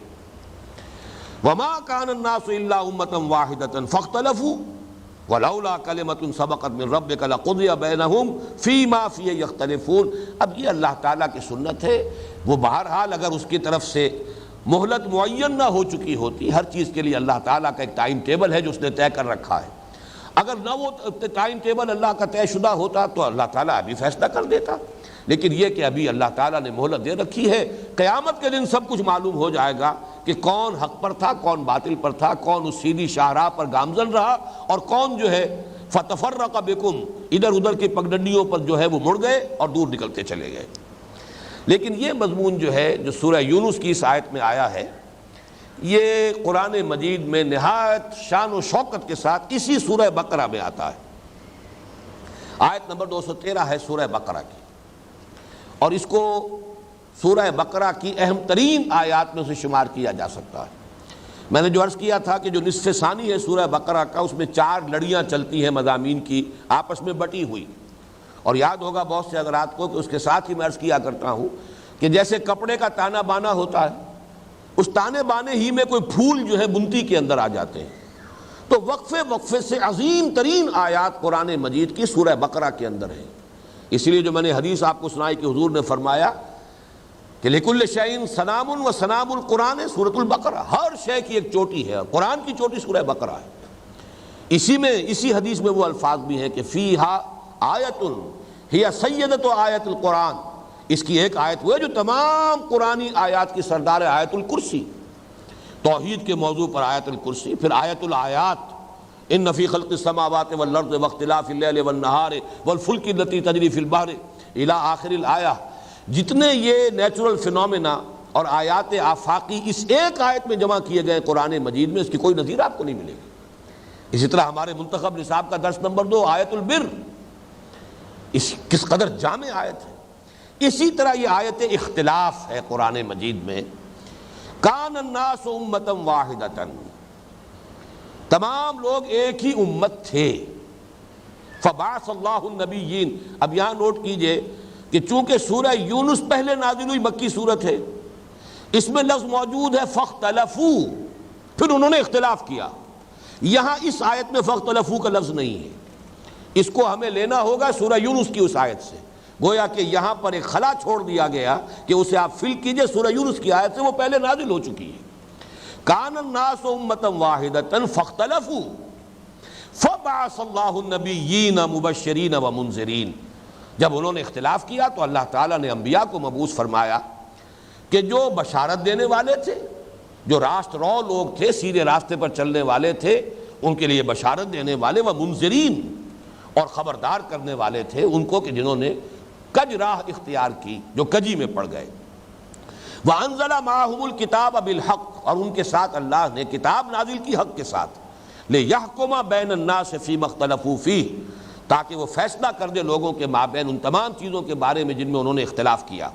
[SPEAKER 1] وَمَا كَانَ النَّاسُ إِلَّا أُمَّةً وَاحِدَةً فَاخْتَلَفُوا وَلَوْلَا كَلِمَةٌ سَبَقَتْ مِنْ رَبِّكَ لَقُضِيَ بَيْنَهُمْ فِيمَا فِيهِ يَخْتَلِفُونَ۔ اب یہ اللہ تعالیٰ کی سنت ہے، وہ بہرحال اگر اس کی طرف سے مہلت معین نہ ہو چکی ہوتی، ہر چیز کے لیے اللہ تعالیٰ کا ایک ٹائم ٹیبل ہے جو اس نے طے کر رکھا ہے، اگر نہ وہ ٹائم ٹیبل اللہ کا طے شدہ ہوتا تو اللہ تعالیٰ ابھی فیصلہ کر دیتا، لیکن یہ کہ ابھی اللہ تعالیٰ نے مہلت دے رکھی ہے، قیامت کے دن سب کچھ معلوم ہو جائے گا کہ کون حق پر تھا، کون باطل پر تھا، کون اس سیدھی شاہراہ پر گامزن رہا اور کون جو ہے فتفرق بکم ادھر ادھر کی پگڈنڈیوں پر جو ہے وہ مڑ گئے اور دور نکلتے چلے گئے۔ لیکن یہ مضمون جو ہے جو سورہ یونس کی اس آیت میں آیا ہے، یہ قرآن مجید میں نہایت شان و شوکت کے ساتھ اسی سورہ بقرہ میں آتا ہے۔ آیت نمبر 213 ہے سورہ بقرہ کی، اور اس کو سورہ بقرہ کی اہم ترین آیات میں سے شمار کیا جا سکتا ہے۔ میں نے جو عرض کیا تھا کہ جو نصف ثانی ہے سورہ بقرہ کا، اس میں 4 لڑیاں چلتی ہیں مضامین کی آپس میں بٹی ہوئی، اور یاد ہوگا بہت سے حضرات کو کہ اس کے ساتھ ہی میں عرض کیا کرتا ہوں کہ جیسے کپڑے کا تانا بانا ہوتا ہے، اس تانے بانے ہی میں کوئی پھول جو ہے بنتی کے اندر آ جاتے ہیں، تو وقفے وقفے سے عظیم ترین آیات قرآن مجید کی سورہ بقرہ کے اندر ہیں۔ اس لیے جو میں نے حدیث آپ کو سنائی کہ حضور نے فرمایا کہ لِكُلِّ شَيْءٍ سَنَامٌ وَسَنَامُ الْقُرْآنِ سورۃ البقرہ، ہر شے کی ایک چوٹی ہے، قرآن کی چوٹی سورہ بقرہ ہے۔ اسی حدیث میں وہ الفاظ بھی ہیں کہ فیہا آیۃ ہی سیدۃ آیت القرآن، اس کی ایک آیت وہ ہے جو تمام قرآنی آیات کی سردار ہے، آیت الکرسی، توحید کے موضوع پر آیت الکرسی، پھر آیت الآیات ان فی خلق السماوات والارض واختلاف اللیل والنہار والفلک التی تجری فی البحر الی آخر الآیہ، جتنے یہ نیچرل فینومینا اور آیات آفاقی اس ایک آیت میں جمع کیے گئے قرآن مجید میں، اس کی کوئی نظیر آپ کو نہیں ملے گی۔ اسی طرح ہمارے منتخب نصاب کا درس نمبر 2 آیت البر، اس کس قدر جامع آیت ہے۔ اسی طرح یہ آیت اختلاف ہے قرآن مجید میں، کان الناس امۃ واحدۃ، تمام لوگ ایک ہی امت تھے، فبعث اللہ النبیین۔ اب یہاں نوٹ کیجئے کہ چونکہ سورہ یونس پہلے نازل ہوئی مکی صورت ہے، اس میں لفظ موجود ہے فاختلفوا، پھر انہوں نے اختلاف کیا، یہاں اس آیت میں فاختلفوا کا لفظ نہیں ہے، اس کو ہمیں لینا ہوگا سورہ یونس کی اس آیت سے، گویا کہ یہاں پر ایک خلا چھوڑ دیا گیا کہ اسے آپ فل کیجئے سورہ یونس کی آیت سے، وہ پہلے نازل ہو چکی ہے۔ کان الناس امۃ واحدۃ فاختلفوا فبعث اللہ النبیین مبشرین ومنذرین، جب انہوں نے اختلاف کیا تو اللہ تعالیٰ نے انبیاء کو مبعوث فرمایا کہ جو بشارت دینے والے تھے، جو راست رو لوگ تھے، سیدھے راستے پر چلنے والے تھے، ان کے لیے بشارت دینے والے، ومنذرین، اور خبردار کرنے والے تھے ان کو کہ جنہوں نے کج راہ اختیار کی، جو کجی میں پڑ گئے۔ وَأَنزَلَ مَعَهُمُ الْكِتَابَ بِالْحَقِّ، اور ان کے ساتھ اللہ نے کتاب نازل کی حق کے ساتھ، لِيَحْكُمَ بَيْنَ النَّاسِ فِيمَا اخْتَلَفُوا فِيهِ، تاکہ وہ فیصلہ کر دے لوگوں کے مابین ان تمام چیزوں کے بارے میں جن میں انہوں نے اختلاف کیا۔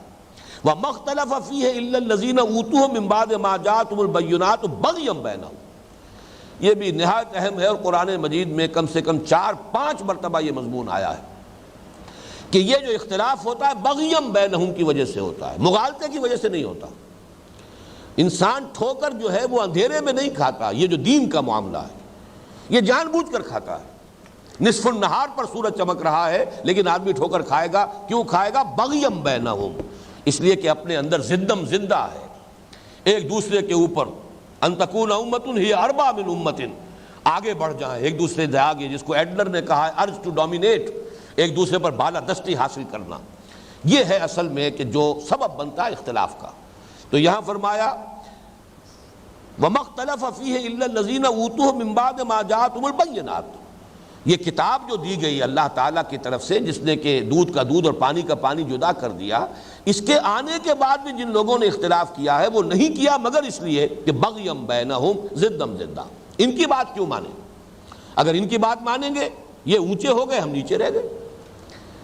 [SPEAKER 1] وَمَا اخْتَلَفَ فِيهِ إِلَّا الَّذِينَ أُوتُوهُ مِن بَعْدِ مَا جَاءَتْهُمُ الْبَيِّنَاتُ بَغْيًا بَيْنَهُمْ، یہ بھی نہایت اہم ہے، اور قرآن مجید میں کم سے کم 4-5 مرتبہ یہ مضمون آیا ہے کہ یہ جو اختلاف ہوتا ہے بغیم بینہم کی وجہ سے ہوتا ہے، مغالطے کی وجہ سے نہیں ہوتا۔ انسان ٹھوکر جو ہے وہ اندھیرے میں نہیں کھاتا، یہ جو دین کا معاملہ ہے یہ جان بوجھ کر کھاتا ہے۔ نصف النہار پر سورج چمک رہا ہے لیکن آدمی ٹھوکر کھائے گا، کیوں کھائے گا؟ بغیم بینہم، اس لیے کہ اپنے اندر زدم زندہ ہے ایک دوسرے کے اوپر، ان تکون امۃ ہی اربع من امۃ، آگے بڑھ جائیں ایک دوسرے سے آگے، جس کو ایڈلر نے کہا ہے ارج ٹو ڈومینیٹ، ایک دوسرے پر بالادستی حاصل کرنا، یہ ہے اصل میں کہ جو سبب بنتا ہے اختلاف کا۔ تو یہاں فرمایا وَمَا اخْتَلَفَ فِيهِ إِلَّا الَّذِينَ أُوتُوهُ مِن بَعْدِ مَا جَاءَتْهُمُ الْبَيِّنَاتُ، یہ کتاب جو دی گئی اللہ تعالیٰ کی طرف سے، جس نے کہ دودھ کا دودھ اور پانی کا پانی جدا کر دیا، اس کے آنے کے بعد بھی جن لوگوں نے اختلاف کیا ہے وہ نہیں کیا مگر اس لیے کہ بغیم بینہم، زدم زدہ، ان کی بات کیوں مانیں؟ اگر ان کی بات مانیں گے یہ اونچے ہو گئے، ہم نیچے رہ گئے،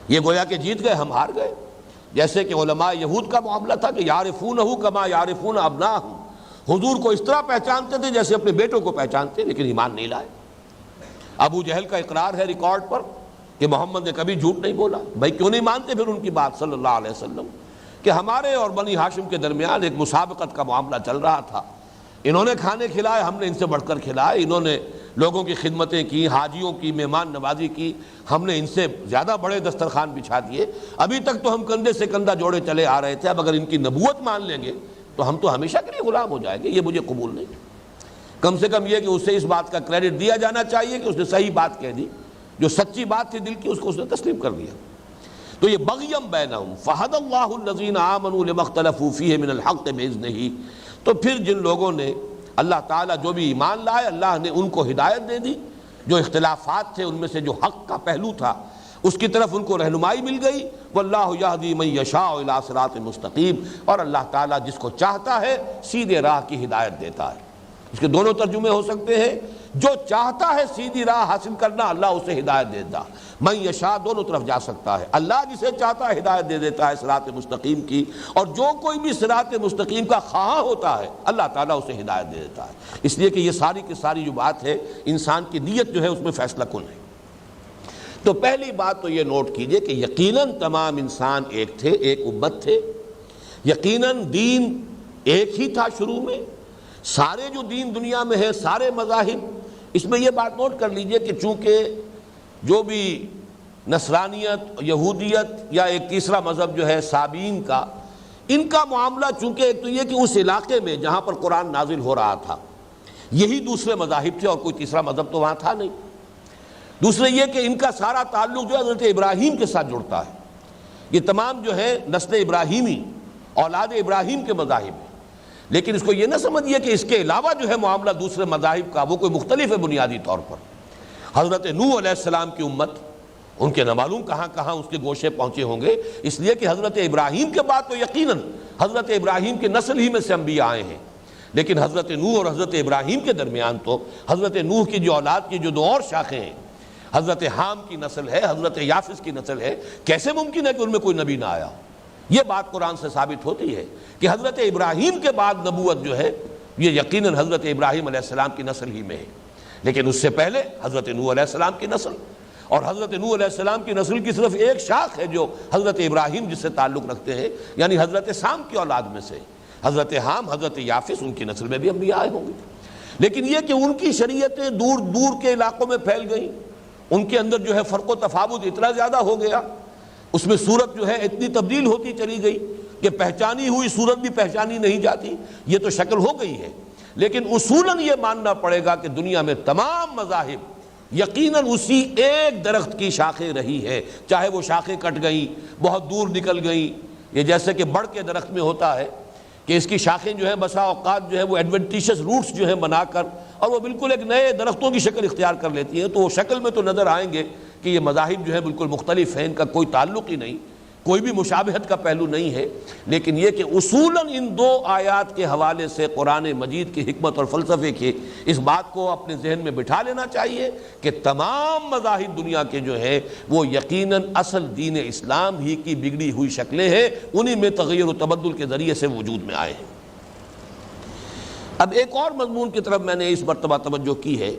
[SPEAKER 1] یہ گویا کہ جیت گئے ہم ہار گئے۔ جیسے کہ علماء یہود کا معاملہ تھا کہ یعرفونہ کما یعرفون ابناہم، حضور کو اس طرح پہچانتے تھے جیسے اپنے بیٹوں کو پہچانتے، لیکن ایمان نہیں لائے۔ ابو جہل کا اقرار ہے ریکارڈ پر کہ محمد نے کبھی جھوٹ نہیں بولا۔ بھائی کیوں نہیں مانتے پھر ان کی بات صلی اللہ علیہ وسلم؟ کہ ہمارے اور بنی ہاشم کے درمیان ایک مسابقت کا معاملہ چل رہا تھا، انہوں نے کھانے کھلائے، ہم نے ان سے بڑھ کر کھلائے، انہوں نے لوگوں کی خدمتیں کی، حاجیوں کی مہمان نوازی کی، ہم نے ان سے زیادہ بڑے دسترخوان بچھا دیے، ابھی تک تو ہم کندھے سے کندھا جوڑے چلے آ رہے تھے، اب اگر ان کی نبوت مان لیں گے تو ہم تو ہمیشہ کے لیے غلام ہو جائیں گے، یہ مجھے قبول نہیں۔ کم سے کم یہ کہ اسے اس بات کا کریڈٹ دیا جانا چاہیے کہ اس نے صحیح بات کہہ دی، جو سچی بات تھی دل کی اس کو اس نے تسلیم کر دیا۔ تو یہ بغیم بینہم فہدی اللہ الذین آمنوا لما اختلفوا فیہ من الحق بإذنہ، تو پھر جن لوگوں نے اللہ تعالیٰ جو بھی ایمان لائے اللہ نے ان کو ہدایت دے دی، جو اختلافات تھے ان میں سے جو حق کا پہلو تھا اس کی طرف ان کو رہنمائی مل گئی۔ واللہ یہدی من یشاء الی صراط مستقیم، اور اللہ تعالیٰ جس کو چاہتا ہے سیدھے راہ کی ہدایت دیتا ہے۔ اس کے دونوں ترجمے ہو سکتے ہیں، جو چاہتا ہے سیدھی راہ حاصل کرنا اللہ اسے ہدایت دیتا، من یشاء دونوں طرف جا سکتا ہے، اللہ جسے چاہتا ہے ہدایت دے دیتا ہے صراط مستقیم کی، اور جو کوئی بھی صراط مستقیم کا خواہاں ہوتا ہے اللہ تعالیٰ اسے ہدایت دے دیتا ہے۔ اس لیے کہ یہ ساری کی ساری جو بات ہے انسان کی نیت جو ہے اس میں فیصلہ کن ہے۔ تو پہلی بات تو یہ نوٹ کیجئے کہ یقیناً تمام انسان ایک تھے، ایک امت تھے، یقیناً دین ایک ہی تھا شروع میں، سارے جو دین دنیا میں ہے سارے مذاہب، اس میں یہ بات نوٹ کر لیجئے کہ چونکہ جو بھی نصرانیت، یہودیت یا ایک تیسرا مذہب جو ہے سابین کا، ان کا معاملہ چونکہ ایک تو یہ کہ اس علاقے میں جہاں پر قرآن نازل ہو رہا تھا یہی دوسرے مذاہب تھے اور کوئی تیسرا مذہب تو وہاں تھا نہیں۔ دوسرے یہ کہ ان کا سارا تعلق جو ہے حضرت ابراہیم کے ساتھ جڑتا ہے، یہ تمام جو ہے نسل ابراہیمی اولاد ابراہیم کے مذاہب ہیں، لیکن اس کو یہ نہ سمجھیے کہ اس کے علاوہ جو ہے معاملہ دوسرے مذاہب کا وہ کوئی مختلف ہے بنیادی طور پر۔ حضرت نوح علیہ السلام کی امت، ان کے نہ معلوم کہاں کہاں اس کے گوشے پہنچے ہوں گے، اس لیے کہ حضرت ابراہیم کے بعد تو یقیناً حضرت ابراہیم کے نسل ہی میں سے انبیاء آئے ہیں، لیکن حضرت نوح اور حضرت ابراہیم کے درمیان تو حضرت نوح کی جو اولاد کی جو دو اور شاخیں ہیں، حضرت حام کی نسل ہے، حضرت یافس کی نسل ہے، کیسے ممکن ہے کہ ان میں کوئی نبی نہ آیا؟ یہ بات قرآن سے ثابت ہوتی ہے کہ حضرت ابراہیم کے بعد نبوت جو ہے یہ یقیناً حضرت ابراہیم علیہ السلام کی نسل ہی میں ہے، لیکن اس سے پہلے حضرت نوح علیہ السلام کی نسل، اور حضرت نوح علیہ السلام کی نسل کی صرف ایک شاخ ہے جو حضرت ابراہیم جس سے تعلق رکھتے ہیں، یعنی حضرت سام کی اولاد میں سے حضرت حام، حضرت یافس، ان کی نسل میں بھی انبیاء آئے ہوں گے، لیکن یہ کہ ان کی شریعتیں دور دور کے علاقوں میں پھیل گئیں، ان کے اندر جو ہے فرق و تفاوت اتنا زیادہ ہو گیا، اس میں صورت جو ہے اتنی تبدیل ہوتی چلی گئی کہ پہچانی ہوئی صورت بھی پہچانی نہیں جاتی، یہ تو شکل ہو گئی ہے، لیکن اصولاً یہ ماننا پڑے گا کہ دنیا میں تمام مذاہب یقیناً اسی ایک درخت کی شاخیں رہی ہے، چاہے وہ شاخیں کٹ گئیں، بہت دور نکل گئیں، یہ جیسے کہ بڑھ کے درخت میں ہوتا ہے کہ اس کی شاخیں جو ہیں بسا اوقات جو ہے وہ ایڈوینٹیشس روٹس جو ہیں بنا کر اور وہ بالکل ایک نئے درختوں کی شکل اختیار کر لیتی ہیں، تو وہ شکل میں تو نظر آئیں گے کہ یہ مذاہب جو ہے بالکل مختلف ہیں، ان کا کوئی تعلق ہی نہیں، کوئی بھی مشابہت کا پہلو نہیں ہے، لیکن یہ کہ اصولاً ان دو آیات کے حوالے سے قرآن مجید کی حکمت اور فلسفے کی اس بات کو اپنے ذہن میں بٹھا لینا چاہیے کہ تمام مذاہب دنیا کے جو ہیں وہ یقیناً اصل دین اسلام ہی کی بگڑی ہوئی شکلیں ہیں، انہی میں تغیر و تبدل کے ذریعے سے وجود میں آئے ہیں۔ اب ایک اور مضمون کی طرف میں نے اس مرتبہ توجہ کی ہے،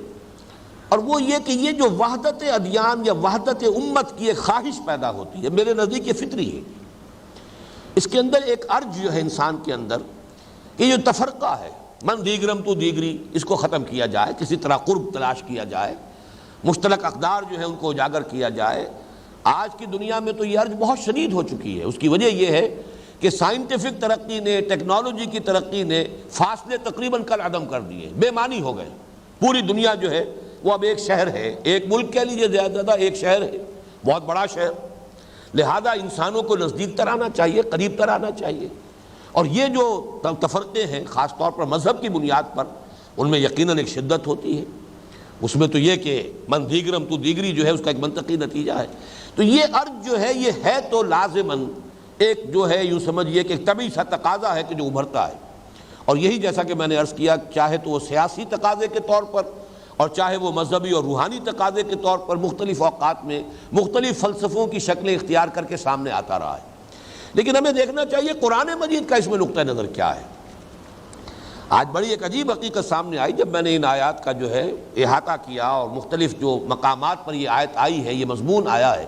[SPEAKER 1] اور وہ یہ کہ یہ جو وحدت ادیان یا وحدت امت کی ایک خواہش پیدا ہوتی ہے، میرے نزدیک یہ فطری ہے، اس کے اندر ایک ارج جو ہے انسان کے اندر کہ جو تفرقہ ہے، من دیگرم تو دیگری، اس کو ختم کیا جائے، کسی طرح قرب تلاش کیا جائے، مشترک اقدار جو ہے ان کو اجاگر کیا جائے۔ آج کی دنیا میں تو یہ ارج بہت شدید ہو چکی ہے، اس کی وجہ یہ ہے کہ سائنٹیفک ترقی نے، ٹیکنالوجی کی ترقی نے فاصلے تقریباً کل عدم کر دیے، بے معنی ہو گئے، پوری دنیا جو ہے وہ اب ایک شہر ہے، ایک ملک کہہ لیجیے زیادہ ایک شہر ہے، بہت بڑا شہر، لہذا انسانوں کو نزدیک تر آنا چاہیے، قریب تر آنا چاہیے، اور یہ جو تفرقے ہیں خاص طور پر مذہب کی بنیاد پر، ان میں یقیناً ایک شدت ہوتی ہے، اس میں تو یہ کہ من دیگرم تو دیگری جو ہے اس کا ایک منطقی نتیجہ ہے، تو یہ ارج جو ہے یہ ہے تو لازماً ایک جو ہے یوں سمجھیے کہ ایک طبعی سا تقاضا ہے کہ جو ابھرتا ہے، اور یہی جیسا کہ میں نے عرض کیا چاہے تو وہ سیاسی تقاضے کے طور پر اور چاہے وہ مذہبی اور روحانی تقاضے کے طور پر مختلف اوقات میں مختلف فلسفوں کی شکلیں اختیار کر کے سامنے آتا رہا ہے، لیکن ہمیں دیکھنا چاہیے قرآن مجید کا اس میں نقطہ نظر کیا ہے۔ آج بڑی ایک عجیب حقیقت سامنے آئی جب میں نے ان آیات کا جو ہے احاطہ کیا اور مختلف جو مقامات پر یہ آیت آئی ہے، یہ مضمون آیا ہے۔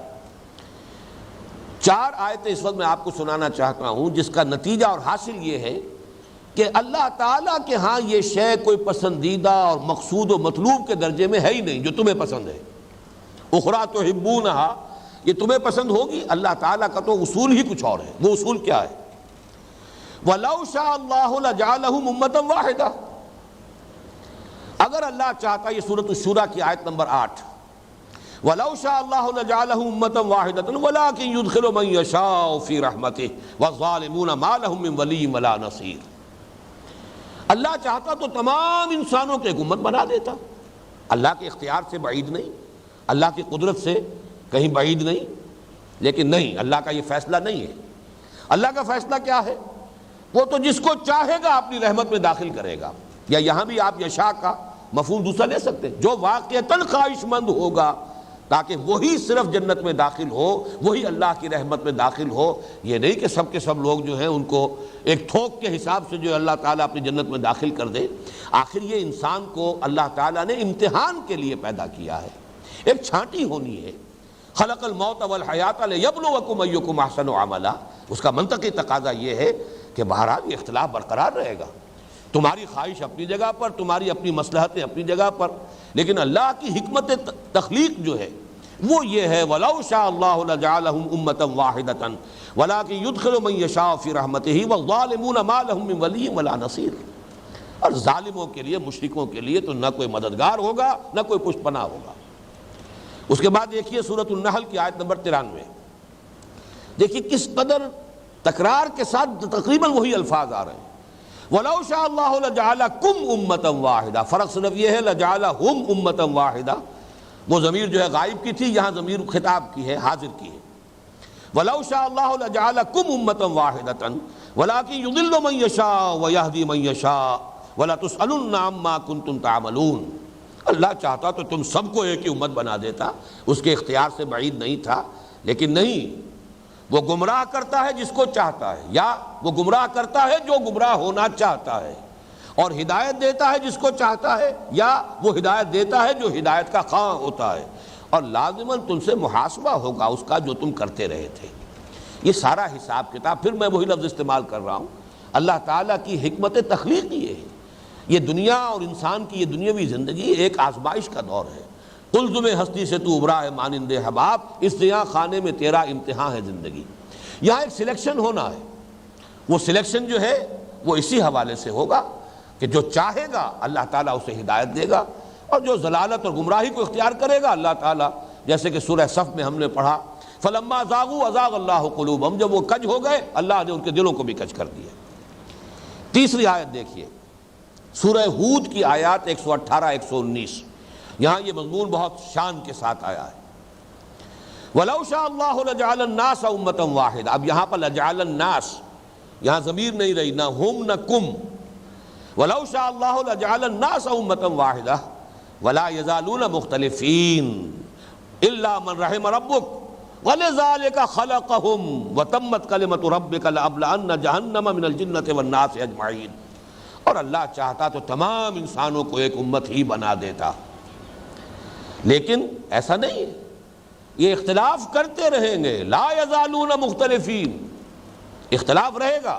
[SPEAKER 1] 4 آیتیں اس وقت میں آپ کو سنانا چاہتا ہوں جس کا نتیجہ اور حاصل یہ ہے کہ اللہ تعالیٰ کے ہاں یہ شے کوئی پسندیدہ اور مقصود و مطلوب کے درجے میں ہے ہی نہیں جو تمہیں پسند ہے۔ اخرى تحبونہا، یہ تمہیں پسند ہوگی، اللہ تعالیٰ کا تو اصول ہی کچھ اور ہے۔ وہ اصول کیا ہے؟ وَلَوْ شَاءَ اللَّهُ لَجَعَلَهُمْ أُمَّةً وَاحِدَةً، اگر اللہ چاہتا، یہ سورۃ الشورى کی آیت نمبر 8، وَلَوْ شَاءَ اللَّهُ لَجَعَلَهُمْ أُمَّةً وَاحِدَةً وَلَٰكِن يُدْخِلُ مَن يَشَاءُ فِي رَحْمَتِهِ وَالظَّالِمُونَ مَا لَهُم مِّن وَلِيٍّ وَلَا نَصِيرٍ۔ اللہ چاہتا تو تمام انسانوں کو ایک امت بنا دیتا، اللہ کے اختیار سے بعید نہیں، اللہ کی قدرت سے کہیں بعید نہیں، لیکن نہیں، اللہ کا یہ فیصلہ نہیں ہے۔ اللہ کا فیصلہ کیا ہے؟ وہ تو جس کو چاہے گا اپنی رحمت میں داخل کرے گا، یا یہاں بھی آپ یشاء کا مفہوم دوسرا لے سکتے ہیں، جو واقعتاً خواہش مند ہوگا تاکہ وہی صرف جنت میں داخل ہو، وہی اللہ کی رحمت میں داخل ہو۔ یہ نہیں کہ سب کے سب لوگ جو ہیں ان کو ایک تھوک کے حساب سے جو اللہ تعالیٰ اپنی جنت میں داخل کر دے۔ آخر یہ انسان کو اللہ تعالیٰ نے امتحان کے لیے پیدا کیا ہے، ایک چھانٹی ہونی ہے۔ خلق الموت والحیات لیبلوکم ایکم احسن عملا، اس کا منطقی تقاضا یہ ہے کہ بہرحال یہ اختلاف برقرار رہے گا، تمہاری خواہش اپنی جگہ پر، تمہاری اپنی مصلحتیں اپنی جگہ پر، لیکن اللہ کی حکمت تخلیق جو ہے وہ یہ ہے وَلَوْ شَاءَ اللَّهُ لَجَعَلَهُمْ أُمَّةً وَاحِدَةً وَلَٰكِن يُدْخِلُ مَن يَشَاءُ فِي رَحْمَتِهِ وَالظَّالِمُونَ مَا لَهُم مِّن وَلِيٍّ وَلَا نَصِيرٍ۔ اور ظالموں کے لیے، مشرکوں کے لیے تو نہ کوئی مددگار ہوگا نہ کوئی پشت پناہ ہوگا۔ اس کے بعد دیکھیے سورۃ النحل کی آیت نمبر 93، دیکھیے کس قدر تکرار کے ساتھ تقریباً وہی الفاظ آ رہے ہیں۔ وَلَوْ شَاءَ اللَّهُ لَجَعَلَكُمْ أُمَّةً وَاحِدَةً، فرق صرف یہ ہے لَجَعَلَهُمْ أُمَّةً وَاحِدَةً، وہ ضمیر جو ہے غائب کی تھی، یہاں ضمیر خطاب کی ہے، حاضر کی ہے۔ وَلَوْ شَاءَ اللَّهُ لَجَعَلَكُمْ أُمَّةً وَاحِدَةً وَلَٰكِن يُضِلُّ مَن يَشَاءُ وَيَهْدِي مَن يَشَاءُ وَلَتُسْأَلُنَّ عَمَّا كُنتُمْ تَعْمَلُونَ۔ اللہ چاہتا تو تم سب کو ایک ہی امت بنا دیتا، اس کے اختیار سے بعید نہیں تھا، لیکن نہیں، وہ گمراہ کرتا ہے جس کو چاہتا ہے، یا وہ گمراہ کرتا ہے جو گمراہ ہونا چاہتا ہے، اور ہدایت دیتا ہے جس کو چاہتا ہے، یا وہ ہدایت دیتا ہے جو ہدایت کا خواہاں ہوتا ہے، اور لازماً تم سے محاسبہ ہوگا اس کا جو تم کرتے رہے تھے۔ یہ سارا حساب کتاب، پھر میں وہی لفظ استعمال کر رہا ہوں، اللہ تعالیٰ کی حکمت تخلیق یہ ہے۔ یہ دنیا اور انسان کی یہ دنیاوی زندگی ایک آزمائش کا دور ہے۔ قلزم ہستی سے تو ابرا ہے مانند حباب، اس زیاں خانے میں تیرا امتحان ہے زندگی۔ یہاں ایک سلیکشن ہونا ہے، وہ سلیکشن جو ہے وہ اسی حوالے سے ہوگا کہ جو چاہے گا اللہ تعالیٰ اسے ہدایت دے گا، اور جو ضلالت اور گمراہی کو اختیار کرے گا اللہ تعالیٰ، جیسے کہ سورہ صف میں ہم نے پڑھا فَلَمَّا زَاغُوا أَزَاغَ اللَّهُ قُلُوبَهُمْ، جب وہ کج ہو گئے اللہ نے ان کے دلوں کو بھی کج کر دیا۔ تیسری آیت دیکھیے، سورہ ہود کی آیات 118 119، یہاں یہ مضمون بہت شان کے ساتھ آیا ہے۔ وَلَوْ شَاءَ اللَّهُ لَجَعَلَ النَّاسَ أُمَّةً وَاحِدَةً، اب یہاں پر لَجَعَلَ النَّاسَ، یہاں ضمیر نہیں رہی، نہ ہم نہ کم۔ وَلَوْ شَاءَ اللَّهُ لَجَعَلَ النَّاسَ أُمَّةً وَاحِدَةً وَلَا يَزَالُونَ مُخْتَلِفِينَ إِلَّا مَنْ رَحِمَ رَبُّكَ وَلِذَٰلِكَ خَلَقَهُمْ وَتَمَّتْ كَلِمَةُ رَبِّكَ لَأَمْلَأَنَّ جَهَنَّمَ مِنَ الْجِنَّةِ وَالنَّاسِ أَجْمَعِينَ۔ اور اللہ چاہتا تو تمام انسانوں کو ایک امت ہی بنا دیتا، لیکن ایسا نہیں ہے، یہ اختلاف کرتے رہیں گے، لا یزالون مختلفین، اختلاف رہے گا،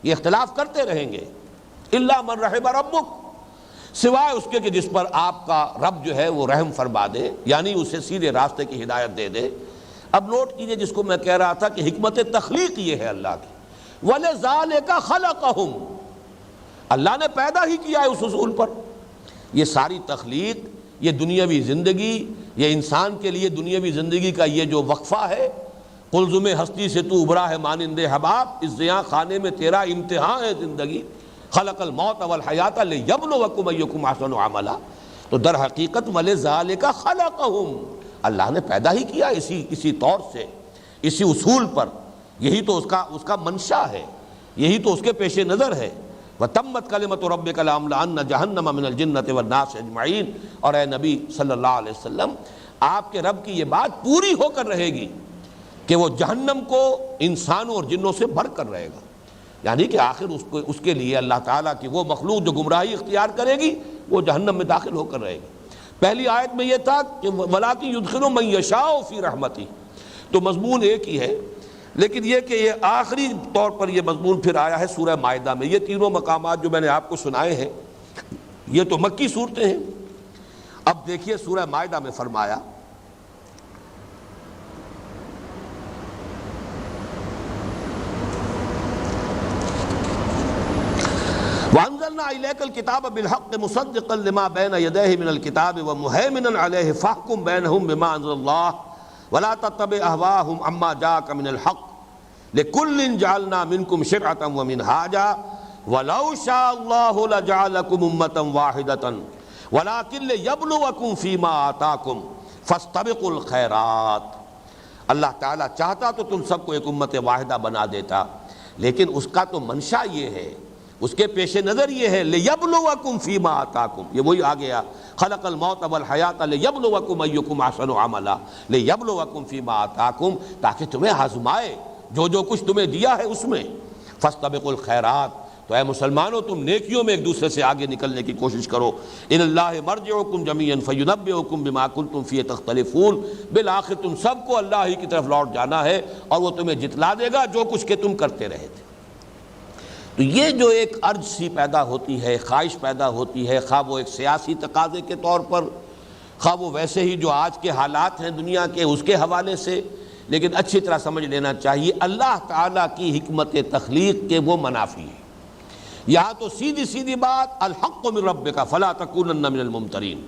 [SPEAKER 1] یہ اختلاف کرتے رہیں گے، الا من رحم ربک، سوائے اس کے کہ جس پر آپ کا رب جو ہے وہ رحم فرما دے، یعنی اسے سیدھے راستے کی ہدایت دے دے۔ اب نوٹ کیجئے جس کو میں کہہ رہا تھا کہ حکمت تخلیق یہ ہے اللہ کی، وَلِذَٰلِكَ خَلَقَهُمْ، اللہ نے پیدا ہی کیا ہے اس اصول پر۔ یہ ساری تخلیق، یہ دنیاوی زندگی، یہ انسان کے لیے دنیاوی زندگی کا یہ جو وقفہ ہے، قلزم ہستی سے تو ابرا ہے مانند حباب، اس زیاں خانے میں تیرا امتحان ہے زندگی، خلق الموت والحیات لیبلوکم ایکم احسن عملا، تو در حقیقت وَلِذَٰلِكَ خَلَقَهُمْ، اللہ نے پیدا ہی کیا اسی طور سے، اسی اصول پر، یہی تو اس کا منشا ہے، یہی تو اس کے پیش نظر ہے۔ وَتَمَّتْ كَلِمَةُ رَبِّكَ لَأَمْلَأَنَّ جَهَنَّمَ مِنَ الْجِنَّةِ وَالنَّاسِ أَجْمَعِينَ، اور اے نبی صلی اللہ علیہ وسلم، آپ کے رب کی یہ بات پوری ہو کر رہے گی کہ وہ جہنم کو انسانوں اور جنوں سے بھر کر رہے گا، یعنی کہ آخر اس کے لیے اللہ تعالیٰ کی وہ مخلوق جو گمراہی اختیار کرے گی وہ جہنم میں داخل ہو کر رہے گی۔ پہلی آیت میں یہ تھا کہ وَلَٰكِن يُدْخِلُ مَن يَشَاءُ فِي رَحْمَتِهِ، تو مضمون ایک ہی ہے، لیکن یہ کہ یہ آخری طور پر یہ مضمون پھر آیا ہے سورہ مائدہ میں۔ یہ تینوں مقامات جو میں نے آپ کو سنائے ہیں یہ تو مکی صورتیں ہیں۔ اب دیکھیے سورہ مائدہ میں فرمایا وَأَنزَلْنَا إِلَيْكَ الْكِتَابَ بِالْحَقِّ مُصَدِّقًا لِمَا بَيْنَ يَدَيْهِ مِنَ الْكِتَابِ وَمُهَيْمِنًا عَلَيْهِ فَاحْكُم بَيْنَهُم بِمَا أَنزَلَ اللَّهُ وَلَا تَتَّبِعْ أَهْوَاءَهُمْ عَمَّا جَاءَكَ مِنَ الْحَقِّ لِكُلٍّ جَعَلْنَا مِنكُمْ شِرْعَةً وَمِنْهَاجًا وَلَوْ شَاءَ اللَّهُ لَجَعَلَكُمْ أُمَّةً وَاحِدَةً وَلَكِنْ لِيَبْلُوَكُمْ فِيمَا آتَاكُمْ فَاسْتَبِقُوا الْخَيْرَاتِ۔ اللہ تعالیٰ چاہتا تو تم سب کو ایک امت واحدہ بنا دیتا، لیکن اس کا تو منشا یہ ہے، اس کے پیش نظر یہ ہے لِيَبْلُوَكُمْ فِيمَا آتَاكُمْ، یہ وہی آ گیا خلق الموت والحیات لِيَبْلُوَكُمْ أَيُّكُمْ أَحْسَنُ عَمَلًا، لِيَبْلُوَكُمْ فِيمَا آتَاكُمْ، تاکہ تمہیں آزمائے جو کچھ تمہیں دیا ہے اس میں۔ فَاسْتَبِقُوا الْخَيْرَاتِ، تو اے مسلمانوں تم نیکیوں میں ایک دوسرے سے آگے نکلنے کی کوشش کرو۔ إِلَى اللَّهِ مَرْجِعُكُمْ جَمِيعًا فَيُنَبِّئُكُم بِمَا كُنتُمْ فِيهِ تَخْتَلِفُونَ، بالآخر تم سب کو اللہ ہی کی طرف لوٹ جانا ہے اور وہ تمہیں جتلا دے گا جو کچھ کہ تم کرتے رہے تھے۔ تو یہ جو ایک ارج سی پیدا ہوتی ہے، خواہش پیدا ہوتی ہے، خواہ وہ ایک سیاسی تقاضے کے طور پر، خواہ وہ ویسے ہی جو آج کے حالات ہیں دنیا کے اس کے حوالے سے، لیکن اچھی طرح سمجھ لینا چاہیے اللہ تعالیٰ کی حکمت تخلیق کے وہ منافی ہیں۔ یہاں تو سیدھی سیدھی بات الحق من ربک فلا تکونن من الممترین،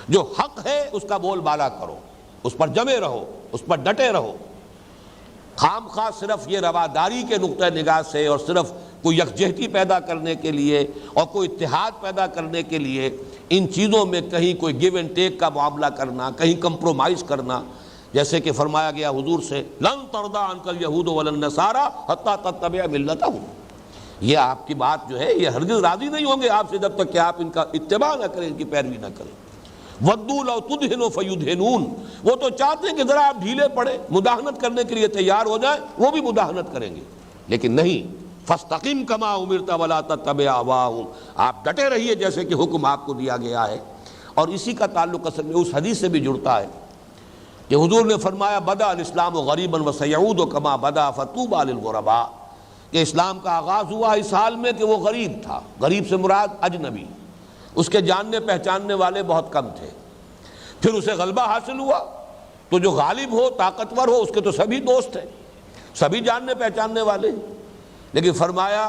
[SPEAKER 1] جو حق ہے اس کا بول بالا کرو، اس پر جمے رہو، اس پر ڈٹے رہو۔ خام خواہ صرف یہ رواداری کے نقطہ نگاہ سے اور صرف کوئی یکجہتی پیدا کرنے کے لیے اور کوئی اتحاد پیدا کرنے کے لیے ان چیزوں میں کہیں کوئی گیو اینڈ ٹیک کا معاملہ کرنا، کہیں کمپرومائز کرنا، جیسے کہ فرمایا گیا حضور سے لن ترضى عنك اليهود ولا النصارى حتى تتبع ملتهم، یہ آپ کی بات جو ہے یہ ہرگز راضی نہیں ہوں گے آپ سے جب تک کہ آپ ان کا اتباع نہ کریں، ان کی پیروی نہ کریں۔ وَدُّوا لَوْ تُدْهِنُوا فَيُدْهِنُونَ، وہ تو چاہتے ہیں کہ ذرا آپ ڈھیلے پڑے، مداہنت کرنے کے لیے تیار ہو جائیں، وہ بھی مداہنت کریں گے، لیکن نہیں۔ فَاسْتَقِمْ كَمَا أُمِرْتَ وَلَا تَتَّبِعْ أَهْوَاءَهُمْ، آپ ڈٹے رہیے جیسے کہ حکم آپ کو دیا گیا ہے۔ اور اسی کا تعلق اصل میں اس حدیث سے بھی جڑتا ہے کہ حضور نے فرمایا بدأ الاسلام غریبا وسیعود کما بدأ فطوبى للغرباء، کہ اسلام کا آغاز ہوا اس حال میں کہ وہ غریب تھا، غریب سے مراد اجنبی، اس کے جاننے پہچاننے والے بہت کم تھے، پھر اسے غلبہ حاصل ہوا تو جو غالب ہو طاقتور ہو اس کے تو سبھی دوست ہیں، سبھی جاننے پہچاننے والے ہیں، لیکن فرمایا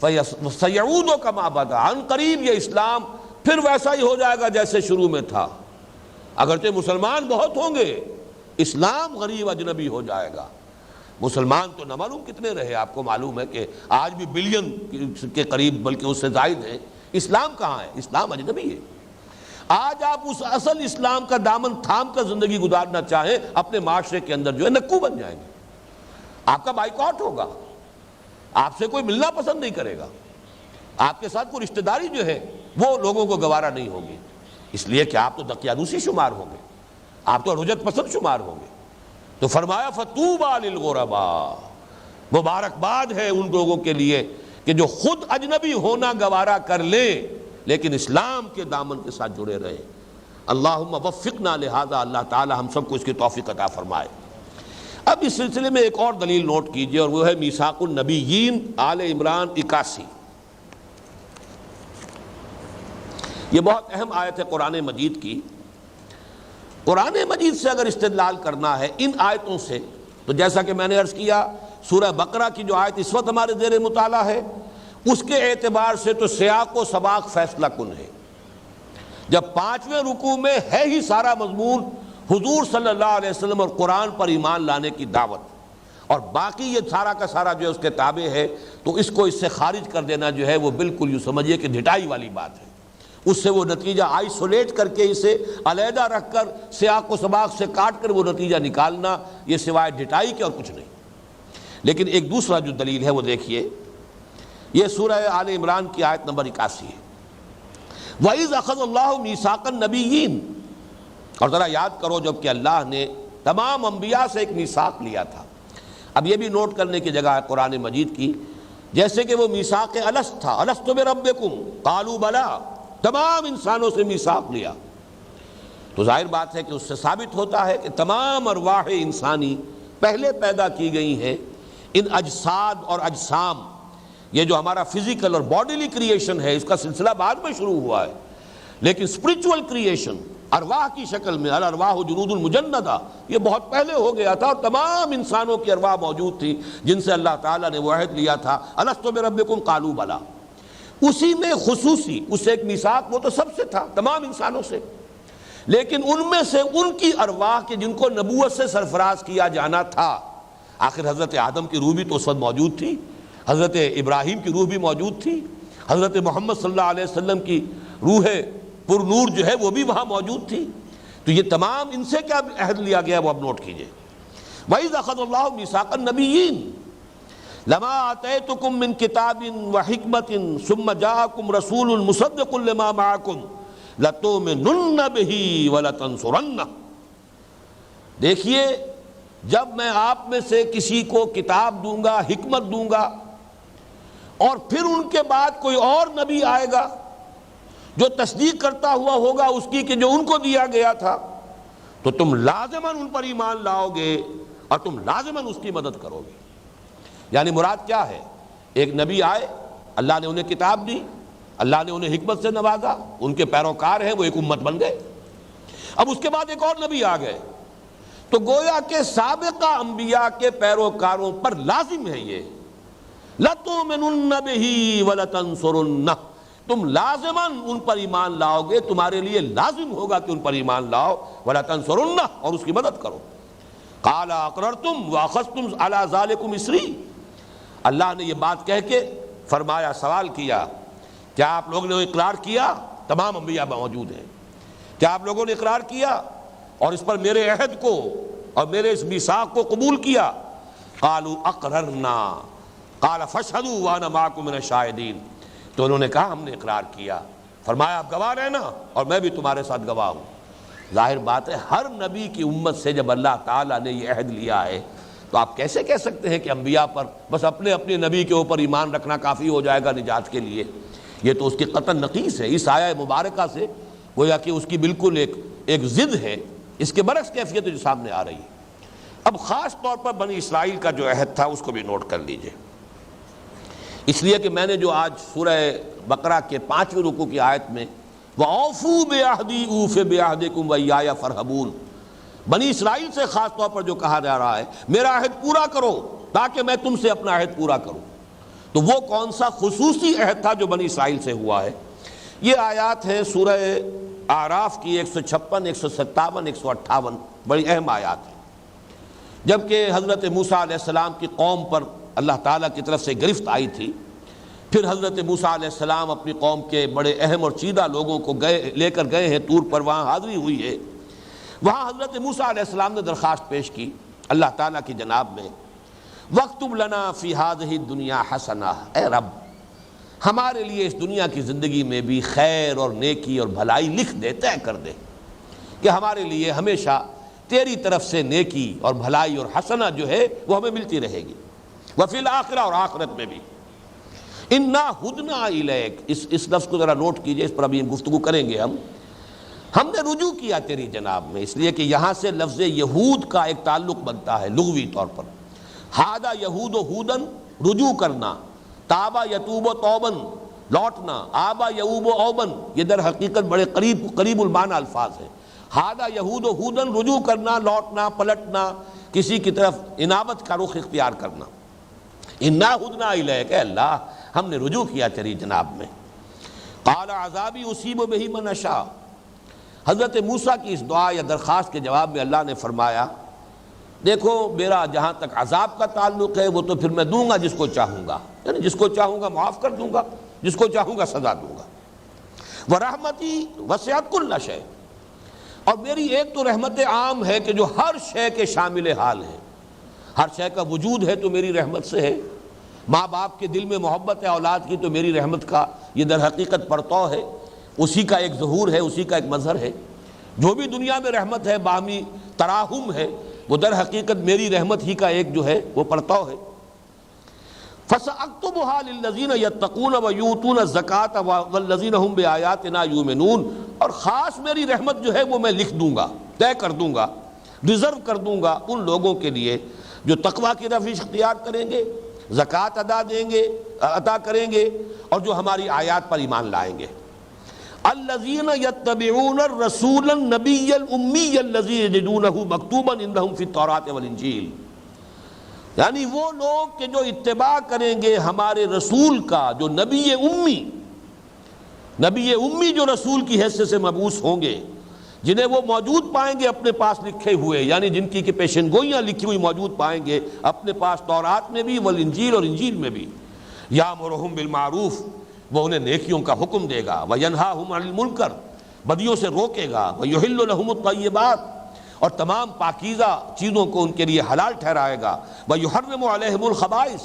[SPEAKER 1] فَسَيَعُودُ كَمَا بَدَأَ، عن قریب یہ اسلام پھر ویسا ہی ہو جائے گا جیسے شروع میں تھا، اگرچہ مسلمان بہت ہوں گے اسلام غریب اجنبی ہو جائے گا۔ مسلمان تو نہ معلوم کتنے رہے، آپ کو معلوم ہے کہ آج بھی بلین کے قریب بلکہ اس سے زائد ہیں، اسلام کہاں ہے؟ اسلام اجنبی ہے۔ آج آپ اس اصل اسلام کا دامن تھام کر زندگی گزارنا چاہیں اپنے معاشرے کے اندر جو ہے نکو بن جائیں گے، آپ کا بائیکاٹ ہوگا، آپ سے کوئی ملنا پسند نہیں کرے گا، آپ کے ساتھ کوئی رشتہ داری جو ہے وہ لوگوں کو گوارا نہیں ہوگی، اس لیے کہ آپ تو دقیانوسی شمار ہوں گے، آپ تو رجعت پسند شمار ہوں گے۔ تو فرمایا فطوبى للغرباء، مبارکباد ہے ان لوگوں کے لیے کہ جو خود اجنبی ہونا گوارا کر لیں لیکن اسلام کے دامن کے ساتھ جڑے رہے۔ اللہم وفقنا لہذا، اللہ تعالی ہم سب کو اس کی توفیق عطا فرمائے۔ اب اس سلسلے میں ایک اور دلیل نوٹ کیجئے اور وہ ہے میثاق النبیین آل عمران 81۔ یہ بہت اہم آیت ہے قرآن مجید کی۔ قرآن مجید سے اگر استدلال کرنا ہے ان آیتوں سے تو جیسا کہ میں نے عرض کیا سورہ بقرہ کی جو آیت اس وقت ہمارے زیر مطالعہ ہے اس کے اعتبار سے تو سیاق و سباق فیصلہ کن ہے۔ جب 5ویں رکوع میں ہے ہی سارا مضمون حضور صلی اللہ علیہ وسلم اور قرآن پر ایمان لانے کی دعوت، اور باقی یہ سارا کا سارا جو ہے اس کے تابع ہے، تو اس کو اس سے خارج کر دینا جو ہے وہ بالکل یوں سمجھیے کہ ڈھٹائی والی بات ہے۔ اس سے وہ نتیجہ آئسولیٹ کر کے اسے علیحدہ رکھ کر سیاق و سباق سے کاٹ کر وہ نتیجہ نکالنا یہ سوائے ڈھٹائی کے اور کچھ نہیں۔ لیکن ایک دوسرا جو دلیل ہے وہ دیکھیے، یہ سورہ آل عمران کی آیت نمبر 81 ہے۔ وَإِذْ أَخَذَ اللَّهُ مِيثَاقَ النَّبِيِّينَ، اور ذرا یاد کرو جب کہ اللہ نے تمام انبیاء سے ایک میثاق لیا تھا۔ اب یہ بھی نوٹ کرنے کی جگہ ہے قرآن مجید کی، جیسے کہ وہ میثاق الست تھا، الست بربکم قالوا بلی، تمام انسانوں سے میثاق لیا، تو ظاہر بات ہے کہ اس سے ثابت ہوتا ہے کہ تمام ارواح انسانی پہلے پیدا کی گئی ہیں۔ ان اجساد اور اجسام، یہ جو ہمارا فزیکل اور باڈیلی کریشن ہے اس کا سلسلہ بعد میں شروع ہوا ہے، لیکن اسپرچول کریشن ارواح کی شکل میں الارواح جنود المجندہ یہ بہت پہلے ہو گیا تھا، اور تمام انسانوں کی ارواح موجود تھی جن سے اللہ تعالیٰ نے وہ عہد لیا تھا الست بربکم قالوا بلی۔ اسی میں خصوصی اس سے ایک میثاق وہ تو سب سے تھا، تمام انسانوں سے، لیکن ان میں سے ان کی ارواح کے جن کو نبوت سے سرفراز کیا جانا تھا، آخر حضرت آدم کی روح بھی تو اس وقت موجود تھی، حضرت ابراہیم کی روح بھی موجود تھی، حضرت محمد صلی اللہ علیہ وسلم کی روح پر نور جو ہے وہ بھی وہاں موجود تھی، تو یہ تمام ان سے کیا عہد لیا گیا وہ اب نوٹ کیجئے۔ وَإِذْ أَخَذَ اللَّهُ مِيثَاقَ النَّبِيِّينَ لَمَا آتَيْتُكُم مِّن كِتَابٍ وَحِكْمَةٍ ثُمَّ جَاءَكُمْ رَسُولٌ مُصَدِّقٌ لِّمَا مَعَكُمْ لَتُؤْمِنُنَّ بِهِ وَلَتَنصُرَنَّهُ۔ دیکھیے جب میں آپ میں سے کسی کو کتاب دوں گا، حکمت دوں گا، اور پھر ان کے بعد کوئی اور نبی آئے گا جو تصدیق کرتا ہوا ہوگا اس کی کہ جو ان کو دیا گیا تھا، تو تم لازماً ان پر ایمان لاؤ گے اور تم لازماً اس کی مدد کرو گے۔ یعنی مراد کیا ہے؟ ایک نبی آئے، اللہ نے انہیں کتاب دی، اللہ نے انہیں حکمت سے نوازا، ان کے پیروکار ہیں، وہ ایک امت بن گئے۔ اب اس کے بعد ایک اور نبی آ گئے، تو گویا کہ سابقہ انبیاء کے پیروکاروں پر لازم ہے یہ لَتُؤْمِنُنَّ بِهِ وَلَتَنصُرُنَّهُ، تم لازماً ان پر ایمان لاؤ گے، تمہارے لیے لازم ہوگا کہ ان پر ایمان لاؤ، وَلَتَنصُرُنَّهُ، اور اس کی مدد کرو۔ قَالَ أَقْرَرْتُمْ وَأَخَذْتُمْ عَلَى ذَلِكُمْ إِصْرِي، اللہ نے یہ بات کہہ کے فرمایا، سوال کیا، کیا آپ لوگوں نے اقرار کیا؟ تمام انبیاء موجود ہیں، کیا آپ لوگوں نے اقرار کیا اور اس پر میرے عہد کو اور میرے اس میثاق کو قبول کیا؟ قالوا اقررنا قال فاشهدوا وانا معكم من الشاہدین، تو انہوں نے کہا ہم نے اقرار کیا، فرمایا آپ گواہ رہنا اور میں بھی تمہارے ساتھ گواہ ہوں۔ ظاہر بات ہے ہر نبی کی امت سے جب اللہ تعالیٰ نے یہ عہد لیا ہے تو آپ کیسے کہہ سکتے ہیں کہ انبیاء پر بس اپنے اپنے نبی کے اوپر ایمان رکھنا کافی ہو جائے گا نجات کے لیے؟ یہ تو اس کی قطعاً نقیص ہے، اس آیہ مبارکہ سے گویا کہ اس کی بالکل ایک ضد ہے، اس کے برعکس کیفیت جو سامنے آ رہی ہے۔ اب خاص طور پر بنی اسرائیل کا جو عہد تھا اس کو بھی نوٹ کر لیجئے، اس لیے کہ میں نے جو آج سورہ بقرہ کے 5ویں رکوع کی آیت میں وَأَوْفُوا بِعَهْدِي أُوفِ بِعَهْدِكُمْ وَإِيَّايَ فَارْهَبُونَ، بنی اسرائیل سے خاص طور پر جو کہا جا رہا ہے میرا عہد پورا کرو تاکہ میں تم سے اپنا عہد پورا کروں، تو وہ کون سا خصوصی عہد تھا جو بنی اسرائیل سے ہوا ہے؟ یہ آیات ہیں سورہ اعراف کی 156، 157، 158، بڑی اہم آیات ہیں۔ جبکہ حضرت موسیٰ علیہ السلام کی قوم پر اللہ تعالیٰ کی طرف سے گرفت آئی تھی، پھر حضرت موسیٰ علیہ السلام اپنی قوم کے بڑے اہم اور چیدہ لوگوں کو لے کر گئے ہیں طور پر، وہاں حاضری ہوئی ہے، وہاں حضرت موسیٰ علیہ السلام نے درخواست پیش کی اللہ تعالیٰ کی جناب میں، وَاكْتُبْ لَنَا فِي هَذِهِ الدُّنْيَا حَسَنَةً، اے رب ہمارے لیے اس دنیا کی زندگی میں بھی خیر اور نیکی اور بھلائی لکھ دے، طے کر دے کہ ہمارے لیے ہمیشہ تیری طرف سے نیکی اور بھلائی اور حسنہ جو ہے وہ ہمیں ملتی رہے گی، وفی الآخرہ، اور آخرت میں بھی۔ اِنَّا ہُدْنَا إِلَيْكَ، اس لفظ کو ذرا نوٹ کیجئے، اس پر ابھی گفتگو کریں گے ہم نے رجوع کیا تیری جناب میں، اس لیے کہ یہاں سے لفظ یہود کا ایک تعلق بنتا ہے لغوی طور پر، ہادہ یہود و ہودن، رجوع کرنا، تابا یتوب و توبن، لوٹنا، آبا یعوب و اوبن، یہ در حقیقت بڑے قریب المعنی الفاظ ہیں۔ ہادہ یہود و ہودن، رجوع کرنا، لوٹنا، پلٹنا، کسی کی طرف انابت کا رخ اختیار کرنا۔ اِنَّا ہُدْنَا إِلَيْكَ، کہ اللہ ہم نے رجوع کیا تیری جناب میں۔ قَالَ عَذَابِي أُصِيبُ بِهِ مَنْ أَشَاءُ، حضرت موسیٰ کی اس دعا یا درخواست کے جواب میں اللہ نے فرمایا دیکھو میرا جہاں تک عذاب کا تعلق ہے وہ تو پھر میں دوں گا جس کو چاہوں گا، یعنی جس کو چاہوں گا معاف کر دوں گا، جس کو چاہوں گا سزا دوں گا۔ وَرَحْمَتِي وَسِعَتْ كُلَّ شَيْءٍ، اور میری ایک تو رحمت عام ہے کہ جو ہر شے کے شامل حال ہے، ہر شے کا وجود ہے تو میری رحمت سے ہے، ماں باپ کے دل میں محبت ہے اولاد کی تو میری رحمت کا یہ در حقیقت پرتو ہے، اسی کا ایک ظہور ہے، اسی کا ایک مظہر ہے۔ جو بھی دنیا میں رحمت ہے، باہمی تراحم ہے، وہ در حقیقت میری رحمت ہی کا ایک جو ہے وہ پرتو ہے۔ فَسَأَكْتُبُهَا لِلَّذِينَ يَتَّقُونَ وَيُؤْتُونَ الزَّكَاةَ وَالَّذِينَ هُمْ بِآيَاتِنَا يُؤْمِنُونَ، اور خاص میری رحمت جو ہے وہ میں لکھ دوں گا، طے کر دوں گا، ریزرو کر دوں گا ان لوگوں کے لیے جو تقویٰ کی روش اختیار کریں گے، زکوٰۃ عطا کریں گے اور جو ہماری آیات پر ایمان لائیں گے۔ الذین یتبعون الرسول النبی الامی الذی یجدونہ مکتوبا عندہم فی التوراۃ والانجیل، یعنی وہ لوگ کہ جو اتباع کریں گے ہمارے رسول کا جو نبی امی نبی امی جو رسول کی حیثیت سے مبعوث ہوں گے، جنہیں وہ موجود پائیں گے اپنے پاس لکھے ہوئے، یعنی جن کی پیشن گوئیاں لکھی ہوئی موجود پائیں گے اپنے پاس تورات میں بھی والانجیل اور انجیل میں بھی، یامرہم بالمعروف، وہ انہیں نیکیوں کا حکم دے گا، وینہاہم عن المنکر، بدیوں سے روکے گا، ویحل لہم الطیبات، اور تمام پاکیزہ چیزوں کو ان کے لیے حلال ٹھہرائے گا، ویحرم علیہم الخبائث،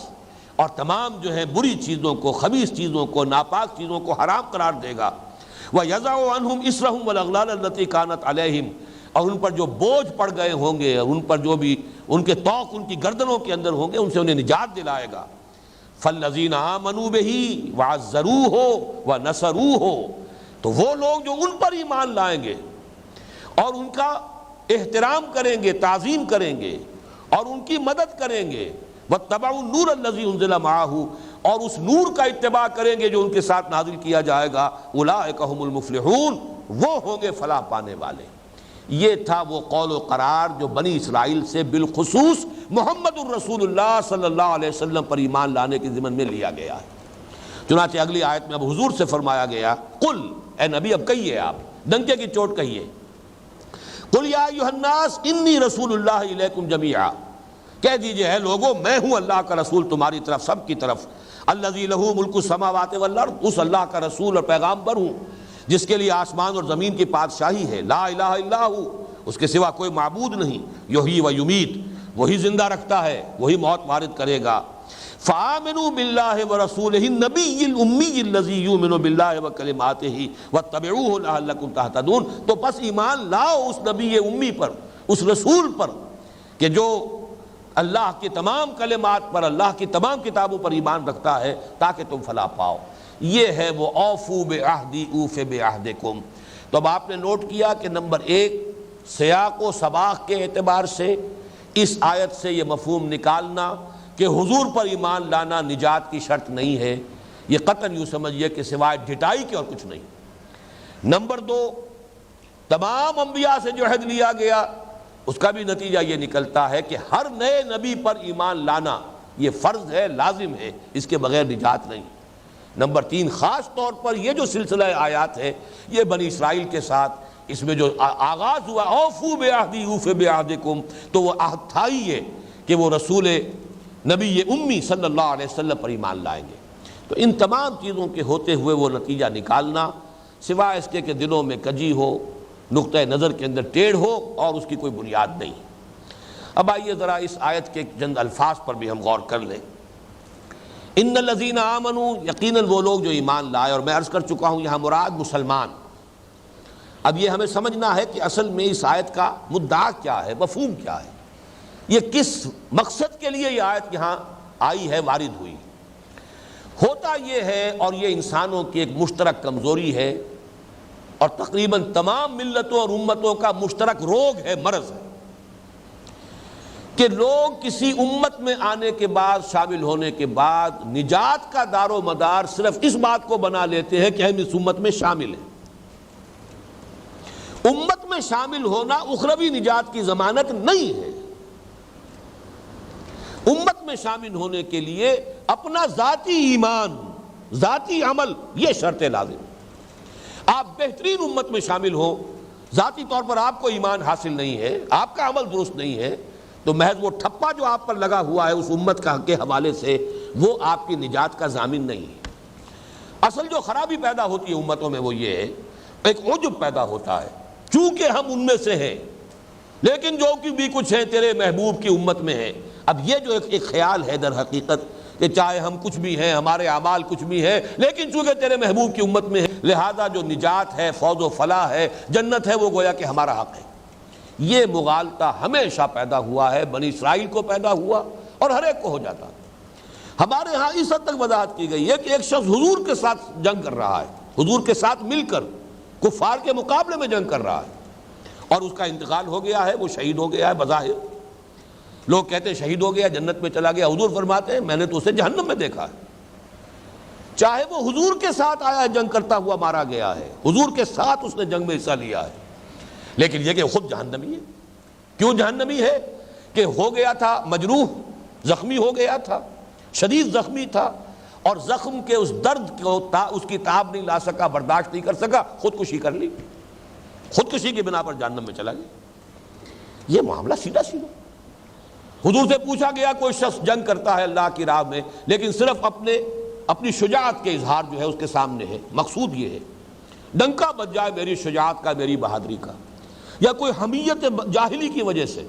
[SPEAKER 1] اور تمام جو ہے بری چیزوں کو، خبیث چیزوں کو، ناپاک چیزوں کو حرام قرار دے گا، وَيَضَعُ عَنْهُمْ إِصْرَهُمْ وَالْأَغْلَالَ الَّتِي كَانَتْ عَلَيْهِمْ، اور ان پر جو بوجھ پڑ گئے ہوں گے، ان پر جو بھی ان کے طوق ان کی گردنوں کے اندر ہوں گے، ان سے انہیں نجات دلائے گا۔ فَالَّذِينَ آمَنُوا بِهِ وَعَزَّرُوهُ وَنَصَرُوهُ، تو وہ لوگ جو ان پر ایمان لائیں گے اور ان کا احترام کریں گے، تعظیم کریں گے اور ان کی مدد کریں گے، وَاتَّبَعُوا النُّورَ الَّذِي أُنزِلَ مَعَهُ، اور اس نور کا اتباع کریں گے جو ان کے ساتھ نازل کیا جائے گا، اولئک هم المفلحون، وہ ہوں گے فلاح پانے والے۔ یہ تھا وہ قول و قرار جو بنی اسرائیل سے بالخصوص محمد الرسول اللہ صلی اللہ علیہ وسلم پر ایمان لانے کے ضمن میں لیا گیا ہے۔ چنانچہ اگلی آیت میں اب حضور سے فرمایا گیا، قل، اے نبی اب کہیے، آپ ڈنکے کی چوٹ کہیے، قل یا ایھا الناس انی رسول اللہ الیکم جمیعا، کہہ دیجئے ہے لوگوں میں ہوں اللہ کا رسول تمہاری طرف، سب کی طرف، الذی لہ ملک السماوات والارض، اس اللہ کا رسول اور پیغامبر ہوں جس کے لیے آسمان اور زمین کی بادشاہی ہے، لا الہ الا ہو، اس کے سوا کوئی معبود نہیں، یحیی و یمیت، وہی زندہ رکھتا ہے، وہی موت وارد کرے گا، فآمنوا باللہ ورسولہ النبی الامی الذی یؤمن باللہ وکلماتہ واتبعوہ لعلکم تہتدون، تو بس ایمان لاؤ اس نبی امی پر، اس رسول پر کہ جو اللہ کی تمام کلمات پر، اللہ کی تمام کتابوں پر ایمان رکھتا ہے، تاکہ تم فلاح پاؤ۔ یہ ہے وہ اوفو بعہدی اوف بعہدکم۔ تو اب آپ نے نوٹ کیا کہ نمبر ایک، سیاق و سباق کے اعتبار سے اس آیت سے یہ مفہوم نکالنا کہ حضور پر ایمان لانا نجات کی شرط نہیں ہے، یہ قطعاً یوں سمجھیے کہ سوائے ڈھٹائی کے اور کچھ نہیں۔ نمبر دو، تمام انبیاء سے جو عہد لیا گیا اس کا بھی نتیجہ یہ نکلتا ہے کہ ہر نئے نبی پر ایمان لانا یہ فرض ہے، لازم ہے، اس کے بغیر نجات نہیں۔ نمبر تین، خاص طور پر یہ جو سلسلہ آیات ہے یہ بنی اسرائیل کے ساتھ اس میں جو آغاز ہوا، اوفو بعہدی اوف بعہدکم، تو وہ عہد تھا ہی یہ کہ وہ رسول نبی امی صلی اللہ علیہ وسلم پر ایمان لائیں گے۔ تو ان تمام چیزوں کے ہوتے ہوئے وہ نتیجہ نکالنا، سوائے اس کے کہ دلوں میں کجی ہو، نقطہ نظر کے اندر ٹیڑھ ہو، اور اس کی کوئی بنیاد نہیں۔ اب آئیے ذرا اس آیت کے چند الفاظ پر بھی ہم غور کر لیں۔ ان الذین آمنوا، یقیناً وہ لوگ جو ایمان لائے، اور میں عرض کر چکا ہوں یہاں مراد مسلمان۔ اب یہ ہمیں سمجھنا ہے کہ اصل میں اس آیت کا مدعا کیا ہے، مفہوم کیا ہے، یہ کس مقصد کے لیے یہ آیت یہاں آئی ہے، وارد ہوئی۔ ہوتا یہ ہے، اور یہ انسانوں کی ایک مشترک کمزوری ہے اور تقریباً تمام ملتوں اور امتوں کا مشترک روگ ہے، مرض ہے، کہ لوگ کسی امت میں آنے کے بعد، شامل ہونے کے بعد، نجات کا دار و مدار صرف اس بات کو بنا لیتے ہیں کہ ہم اس امت میں شامل ہیں۔ امت میں شامل ہونا اخروی نجات کی ضمانت نہیں ہے۔ امت میں شامل ہونے کے لیے اپنا ذاتی ایمان، ذاتی عمل، یہ شرط لازم۔ آپ بہترین امت میں شامل ہو، ذاتی طور پر آپ کو ایمان حاصل نہیں ہے، آپ کا عمل درست نہیں ہے، تو محض وہ ٹھپا جو آپ پر لگا ہوا ہے اس امت کا کے حوالے سے، وہ آپ کی نجات کا ضامن نہیں ہے۔ اصل جو خرابی پیدا ہوتی ہے امتوں میں وہ یہ ہے، ایک عجب پیدا ہوتا ہے، چونکہ ہم ان میں سے ہیں، لیکن جو کہ بھی کچھ ہے تیرے محبوب کی امت میں ہے۔ اب یہ جو ایک خیال ہے در حقیقت کہ چاہے ہم کچھ بھی ہیں، ہمارے اعمال کچھ بھی ہیں، لیکن چونکہ تیرے محبوب کی امت میں ہے، لہذا جو نجات ہے، فوز و فلاح ہے، جنت ہے، وہ گویا کہ ہمارا حق ہے۔ یہ مغالطہ ہمیشہ پیدا ہوا ہے، بنی اسرائیل کو پیدا ہوا اور ہر ایک کو ہو جاتا۔ ہمارے ہاں اس حد تک وضاحت کی گئی ہے کہ ایک شخص حضور کے ساتھ جنگ کر رہا ہے، حضور کے ساتھ مل کر کفار کے مقابلے میں جنگ کر رہا ہے، اور اس کا انتقال ہو گیا ہے، وہ شہید ہو گیا ہے بظاہر۔ لوگ کہتے ہیں شہید ہو گیا، جنت میں چلا گیا، حضور فرماتے ہیں میں نے تو اسے جہنم میں دیکھا ہے۔ چاہے وہ حضور کے ساتھ آیا ہے، جنگ کرتا ہوا مارا گیا ہے، حضور کے ساتھ اس نے جنگ میں حصہ لیا ہے، لیکن یہ کہ خود جہنمی ہے۔ کیوں جہنمی ہے؟ کہ ہو گیا تھا مجروح، زخمی ہو گیا تھا، شدید زخمی تھا، اور زخم کے اس درد کو اس کی تاب نہیں لا سکا، برداشت نہیں کر سکا، خودکشی کر لی، خودکشی کی بنا پر جہنم میں چلا گیا۔ یہ معاملہ سیدھا سیدھا۔ حضور سے پوچھا گیا کوئی شخص جنگ کرتا ہے اللہ کی راہ میں لیکن صرف اپنی شجاعت کے اظہار جو ہے اس کے سامنے ہے، مقصود یہ ہے ڈنکا بج جائے میری شجاعت کا، میری بہادری کا، یا کوئی حمیت جاہلی کی وجہ سے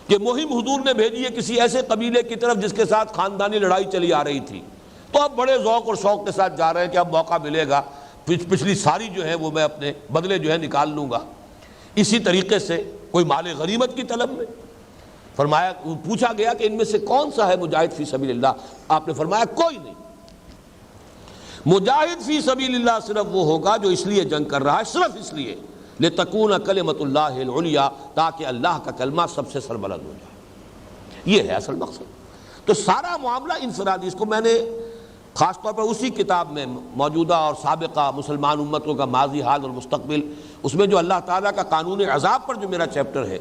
[SPEAKER 1] کہ مہم حضور نے بھیجی ہے کسی ایسے قبیلے کی طرف جس کے ساتھ خاندانی لڑائی چلی آ رہی تھی، تو اب بڑے ذوق اور شوق کے ساتھ جا رہے ہیں کہ اب موقع ملے گا، پچھلی ساری جو ہے وہ میں اپنے بدلے جو ہے نکال لوں گا۔ اسی طریقے سے کوئی مال غنیمت کی طلب میں، فرمایا پوچھا گیا کہ ان میں سے کون سا ہے مجاہد فی سبیل اللہ، آپ نے فرمایا کوئی نہیں، مجاہد فی سبیل اللہ صرف وہ ہوگا جو اس لیے جنگ کر رہا ہے، صرف اس لیے لتکون کلمۃ اللہ العلیٰ، تاکہ اللہ کا کلمہ سب سے سربلند ہو جائے۔ یہ ہے اصل مقصد۔ تو سارا معاملہ انفرادی، اس کو میں نے خاص طور پر اسی کتاب میں موجودہ اور سابقہ مسلمان امتوں کا ماضی، حال اور مستقبل، اس میں جو اللہ تعالیٰ کا قانون عذاب پر جو میرا چیپٹر ہے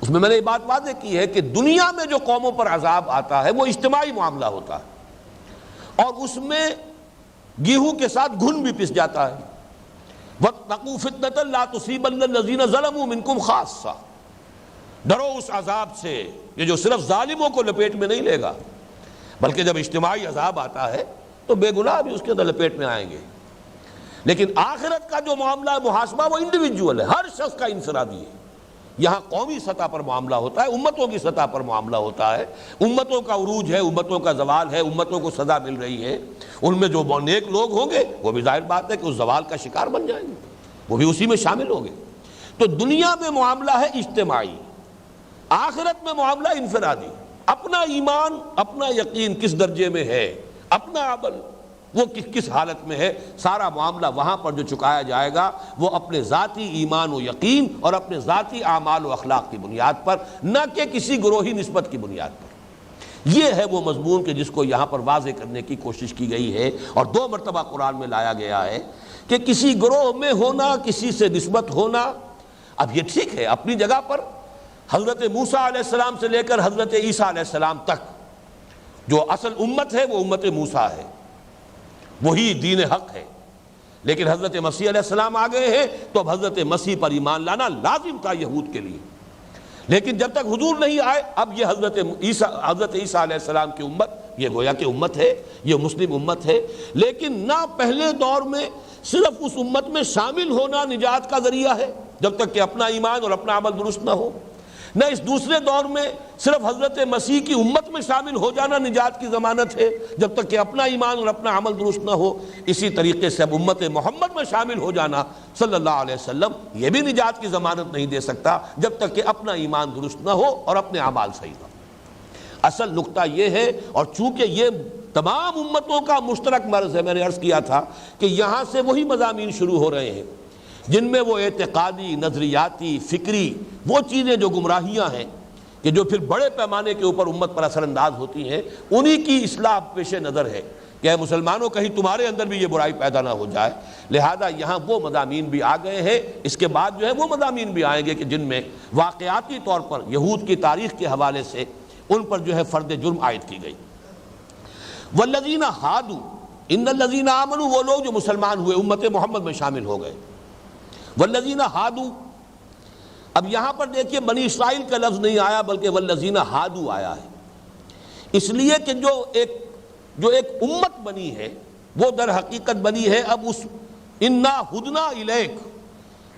[SPEAKER 1] اس میں نے یہ بات واضح کی ہے کہ دنیا میں جو قوموں پر عذاب آتا ہے وہ اجتماعی معاملہ ہوتا ہے، اور اس میں گیہوں کے ساتھ گھن بھی پس جاتا ہے۔ وَاتَّقُوا فِتْنَةً لَا تُصِيبَنَّ الَّذِينَ ظَلَمُوا مِنكُمْ خَاصَّةً، ڈرو اس عذاب سے یہ جو صرف ظالموں کو لپیٹ میں نہیں لے گا، بلکہ جب اجتماعی عذاب آتا ہے تو بے گناہ بھی اس کے اندر لپیٹ میں آئیں گے۔ لیکن آخرت کا جو معاملہ ہے محاسبہ وہ انڈیویجول ہے، ہر شخص کا انفرادی ہے۔ یہاں قومی سطح پر معاملہ ہوتا ہے، امتوں کی سطح پر معاملہ ہوتا ہے، امتوں کا عروج ہے، امتوں کا زوال ہے، امتوں کو سزا مل رہی ہے، ان میں جو نیک لوگ ہوں گے وہ بھی ظاہر بات ہے کہ اس زوال کا شکار بن جائیں گے، وہ بھی اسی میں شامل ہوں گے۔ تو دنیا میں معاملہ ہے اجتماعی، آخرت میں معاملہ انفرادی۔ اپنا ایمان، اپنا یقین کس درجے میں ہے، اپنا عمل وہ کس حالت میں ہے، سارا معاملہ وہاں پر جو چکایا جائے گا وہ اپنے ذاتی ایمان و یقین اور اپنے ذاتی اعمال و اخلاق کی بنیاد پر، نہ کہ کسی گروہی نسبت کی بنیاد پر۔ یہ ہے وہ مضمون کہ جس کو یہاں پر واضح کرنے کی کوشش کی گئی ہے، اور 2 مرتبہ قرآن میں لایا گیا ہے کہ کسی گروہ میں ہونا، کسی سے نسبت ہونا، اب یہ ٹھیک ہے اپنی جگہ پر، حضرت موسیٰ علیہ السلام سے لے کر حضرت عیسیٰ علیہ السلام تک جو اصل امت ہے وہ امت موسیٰ ہے، وہی دین حق ہے، لیکن حضرت مسیح علیہ السلام آ گئے ہیں تو اب حضرت مسیح پر ایمان لانا لازم تھا یہود کے لیے، لیکن جب تک حضور نہیں آئے اب یہ حضرت عیسیٰ علیہ السلام کی امت، یہ گویا کہ امت ہے، یہ مسلم امت ہے، لیکن نہ پہلے دور میں صرف اس امت میں شامل ہونا نجات کا ذریعہ ہے جب تک کہ اپنا ایمان اور اپنا عمل درست نہ ہو، نہ اس دوسرے دور میں صرف حضرت مسیح کی امت میں شامل ہو جانا نجات کی ضمانت ہے جب تک کہ اپنا ایمان اور اپنا عمل درست نہ ہو۔ اسی طریقے سے اب امت محمد میں شامل ہو جانا صلی اللہ علیہ وسلم یہ بھی نجات کی ضمانت نہیں دے سکتا جب تک کہ اپنا ایمان درست نہ ہو اور اپنے اعمال صحیح نہ ہو۔ اصل نقطہ یہ ہے، اور چونکہ یہ تمام امتوں کا مشترک مرض ہے، میں نے عرض کیا تھا کہ یہاں سے وہی مضامین شروع ہو رہے ہیں جن میں وہ اعتقادی، نظریاتی، فکری وہ چیزیں جو گمراہیاں ہیں کہ جو پھر بڑے پیمانے کے اوپر امت پر اثر انداز ہوتی ہیں، انہی کی اصلاح پیش نظر ہے کہ اے مسلمانوں کہیں تمہارے اندر بھی یہ برائی پیدا نہ ہو جائے، لہذا یہاں وہ مضامین بھی آ گئے ہیں۔ اس کے بعد جو ہے وہ مضامین بھی آئیں گے کہ جن میں واقعاتی طور پر یہود کی تاریخ کے حوالے سے ان پر جو ہے فرد جرم عائد کی گئی۔ والذین ہادوا، ان الذین آمنوا، وہ لوگ جو مسلمان ہوئے امت محمد میں شامل ہو گئے۔ والذین ہادوا، اب یہاں پر دیکھیے بنی اسرائیل کا لفظ نہیں آیا بلکہ والذین ہادوا آیا ہے، اس لیے کہ جو ایک امت بنی ہے وہ در حقیقت بنی ہے اب اس انا ہدنا الیک،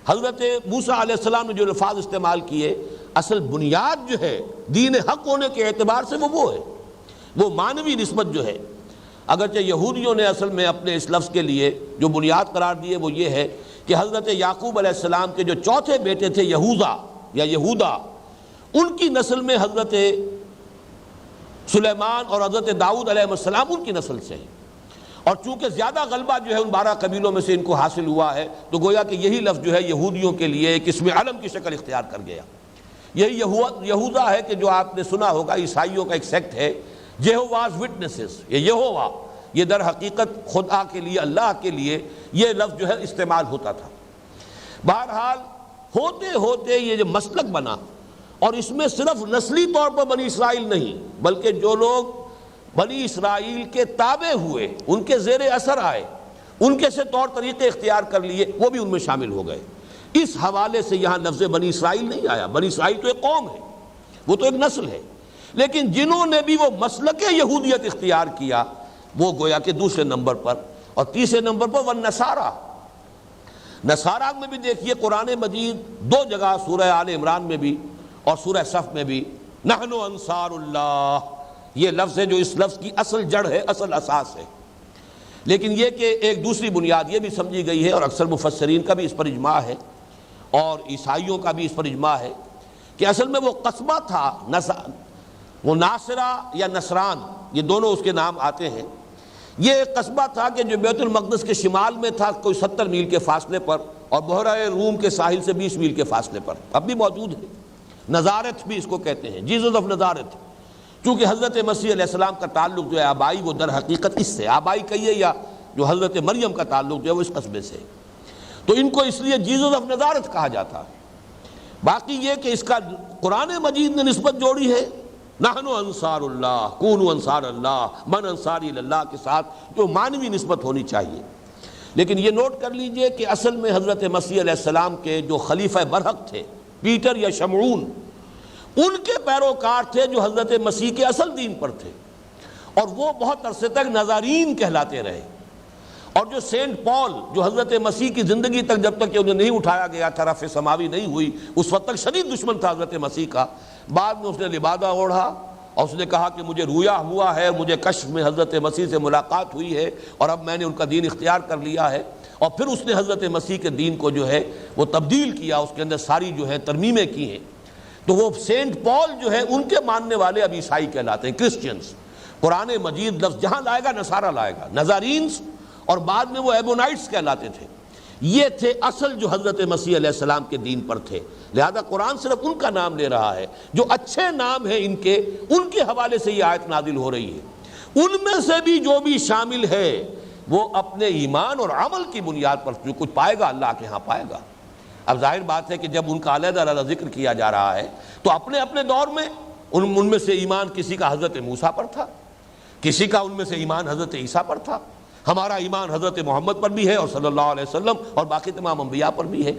[SPEAKER 1] حضرت موسیٰ علیہ السلام نے جو الفاظ استعمال کیے، اصل بنیاد جو ہے دین حق ہونے کے اعتبار سے وہ ہے، وہ معنوی نسبت جو ہے، اگرچہ یہودیوں نے اصل میں اپنے اس لفظ کے لیے جو بنیاد قرار دیے وہ یہ ہے کہ حضرت یعقوب علیہ السلام کے جو چوتھے بیٹے تھے یہوذا یا یہودا، ان کی نسل میں حضرت سلیمان اور حضرت داؤد علیہ السلام ان کی نسل سے ہیں، اور چونکہ زیادہ غلبہ جو ہے ان 12 قبیلوں میں سے ان کو حاصل ہوا ہے تو گویا کہ یہی لفظ جو ہے یہودیوں کے لیے ایک اسم علم کی شکل اختیار کر گیا۔ یہی یہوذا ہے کہ جو آپ نے سنا ہوگا عیسائیوں کا ایک سیکٹ ہے، یہوواز وٹنسز، یہ یہووا، یہ در حقیقت خدا کے لیے، اللہ کے لیے یہ لفظ جو ہے استعمال ہوتا تھا۔ بہرحال ہوتے ہوتے یہ جو مسلک بنا، اور اس میں صرف نسلی طور پر بنی اسرائیل نہیں بلکہ جو لوگ بنی اسرائیل کے تابع ہوئے، ان کے زیر اثر آئے، ان کے سے طور طریقے اختیار کر لیے، وہ بھی ان میں شامل ہو گئے۔ اس حوالے سے یہاں لفظ بنی اسرائیل نہیں آیا۔ بنی اسرائیل تو ایک قوم ہے، وہ تو ایک نسل ہے، لیکن جنہوں نے بھی وہ مسلک یہودیت اختیار کیا وہ گویا کہ دوسرے نمبر پر، اور تیسرے نمبر پر والنصارہ۔ نصارہ میں بھی دیکھیے قرآن مجید دو جگہ سورہ آل عمران میں بھی اور سورہ صف میں بھی نحن انصار اللہ، یہ لفظ ہے جو اس لفظ کی اصل جڑ ہے، اصل اساس ہے۔ لیکن یہ کہ ایک دوسری بنیاد یہ بھی سمجھی گئی ہے، اور اکثر مفسرین کا بھی اس پر اجماع ہے اور عیسائیوں کا بھی اس پر اجماع ہے، کہ اصل میں وہ قصبہ تھا، وہ ناصرہ یا نصران، یہ دونوں اس کے نام آتے ہیں۔ یہ ایک قصبہ تھا کہ جو بیت المقدس کے شمال میں تھا، کوئی 70 میل کے فاصلے پر، اور بحیرہ روم کے ساحل سے 20 میل کے فاصلے پر، اب بھی موجود ہے۔ نزارت بھی اس کو کہتے ہیں، جیزس آف نزارت۔ چونکہ حضرت مسیح علیہ السلام کا تعلق جو ہے آبائی، وہ در حقیقت اس سے آبائی کہیے، یا جو حضرت مریم کا تعلق جو ہے وہ اس قصبے سے، تو ان کو اس لیے جیزس آف نزارت کہا جاتا ہے۔ باقی یہ کہ اس کا قرآن مجید نے نسبت جوڑی ہے نحن انصار اللہ، کونوا انصار اللہ، من انصاری اللہ کے ساتھ، جو معنوی نسبت ہونی چاہیے۔ لیکن یہ نوٹ کر لیجئے کہ اصل میں حضرت مسیح علیہ السلام کے جو خلیفہ برحق تھے، پیٹر یا شمعون، ان کے پیروکار تھے جو حضرت مسیح کے اصل دین پر تھے، اور وہ بہت عرصے تک نزارین کہلاتے رہے۔ اور جو سینٹ پال، جو حضرت مسیح کی زندگی تک جب تک کہ انہیں نہیں اٹھایا گیا تھا، رفع سماوی نہیں ہوئی، اس وقت تک شدید دشمن تھا حضرت مسیح کا، بعد میں اس نے لبادہ اوڑھا اور اس نے کہا کہ مجھے رویا ہوا ہے، مجھے کشف میں حضرت مسیح سے ملاقات ہوئی ہے، اور اب میں نے ان کا دین اختیار کر لیا ہے، اور پھر اس نے حضرت مسیح کے دین کو جو ہے وہ تبدیل کیا، اس کے اندر ساری جو ہے ترمیمیں کی ہیں۔ تو وہ سینٹ پال جو ہے ان کے ماننے والے اب عیسائی کہلاتے ہیں، کرسچنز۔ قرآن مجید لفظ جہاں لائے گا نصارہ لائے گا، نزارینز، اور بعد میں وہ ایبونائٹس کہلاتے تھے۔ یہ تھے اصل جو حضرت مسیح علیہ السلام کے دین پر تھے، لہذا قرآن صرف ان کا نام لے رہا ہے، جو اچھے نام ہیں ان کے حوالے سے یہ آیت نازل ہو رہی ہے۔ ان میں سے بھی جو بھی شامل ہے وہ اپنے ایمان اور عمل کی بنیاد پر جو کچھ پائے گا اللہ کے ہاں پائے گا۔ اب ظاہر بات ہے کہ جب ان کا علیحدہ علیحدہ ذکر کیا جا رہا ہے تو اپنے اپنے دور میں ان میں سے ایمان کسی کا حضرت موسیٰ پر تھا، کسی کا ان میں سے ایمان حضرت عیسیٰ پر تھا، ہمارا ایمان حضرت محمد پر بھی ہے اور صلی اللہ علیہ وسلم اور باقی تمام انبیاء پر بھی ہے۔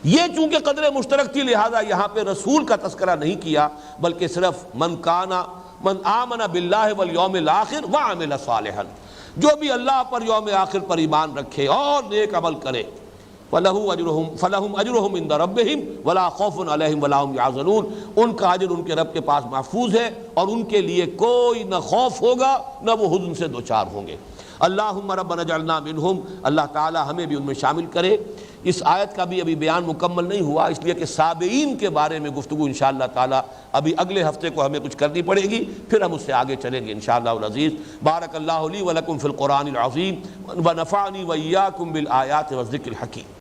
[SPEAKER 1] یہ چونکہ قدر مشترک تھی لہذا یہاں پہ رسول کا تذکرہ نہیں کیا، بلکہ صرف من آمن باللہ والیوم الآخر وعمل صالحا، جو بھی اللہ پر یوم آخر پر ایمان رکھے اور نیک عمل کرے، فلہم اجرہم عند ربہم ولا خوف علیہم ولا ہم یحزنون، ان کا اجر ان کے رب کے پاس محفوظ ہے اور ان کے لیے کوئی نہ خوف ہوگا نہ وہ حزن سے دوچار ہوں گے۔ اللہم ربنا اجعلنا منہم، اللہ تعالی ہمیں بھی ان میں شامل کرے۔ اس آیت کا بھی ابھی بیان مکمل نہیں ہوا، اس لیے کہ سابعین کے بارے میں گفتگو انشاءاللہ تعالی ابھی اگلے ہفتے کو ہمیں کچھ کرنی پڑے گی، پھر ہم اس سے آگے چلیں گے انشاءاللہ العزیز۔ بارک اللہ لی ولکم فی القرآن العظیم ونفعنی وإیاکم بالآیات والذکر الحکیم۔